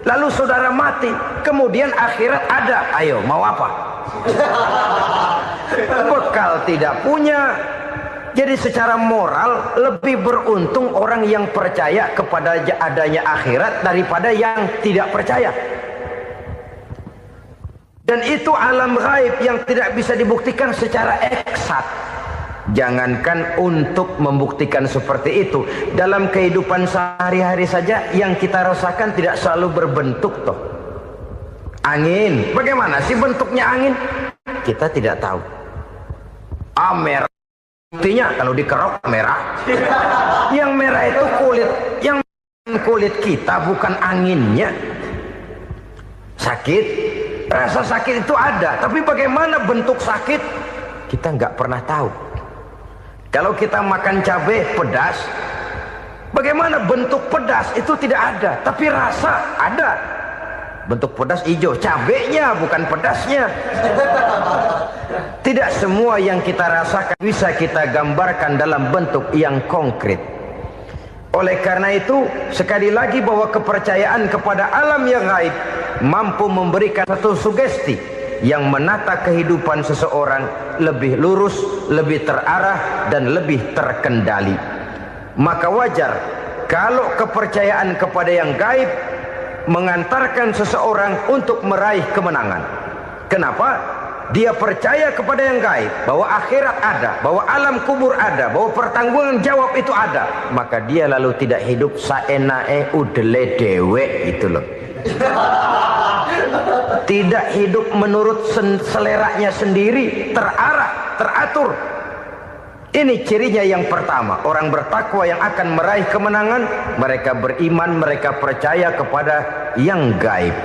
Lalu saudara mati, kemudian akhirat ada, ayo mau apa? Bekal tidak punya. Jadi secara moral lebih beruntung orang yang percaya kepada adanya akhirat daripada yang tidak percaya. Dan itu alam gaib yang tidak bisa dibuktikan secara eksat. Jangankan untuk membuktikan seperti itu, dalam kehidupan sehari-hari saja yang kita rasakan tidak selalu berbentuk toh. Angin, bagaimana sih bentuknya angin? Kita tidak tahu. Merah, buktinya kalau dikerok merah. Yang merah itu kulit, yang kulit kita bukan anginnya. Sakit, rasa sakit itu ada, tapi bagaimana bentuk sakit kita nggak pernah tahu. Kalau kita makan cabai pedas, bagaimana bentuk pedas itu tidak ada, tapi rasa ada. Bentuk pedas hijau, cabenya bukan pedasnya. Tidak semua yang kita rasakan bisa kita gambarkan dalam bentuk yang konkret. Oleh karena itu, sekali lagi bahwa kepercayaan kepada alam yang gaib mampu memberikan satu sugesti yang menata kehidupan seseorang lebih lurus, lebih terarah, dan lebih terkendali. Maka wajar kalau kepercayaan kepada yang gaib mengantarkan seseorang untuk meraih kemenangan. Kenapa? Dia percaya kepada yang gaib, bahwa akhirat ada, bahwa alam kubur ada, bahwa pertanggungan jawab itu ada. Maka dia lalu tidak hidup saenae udele dewe, itu loh. Tidak hidup menurut seleranya sendiri, terarah, teratur. Ini cirinya yang pertama. Orang bertakwa yang akan meraih kemenangan, mereka beriman, mereka percaya kepada yang gaib.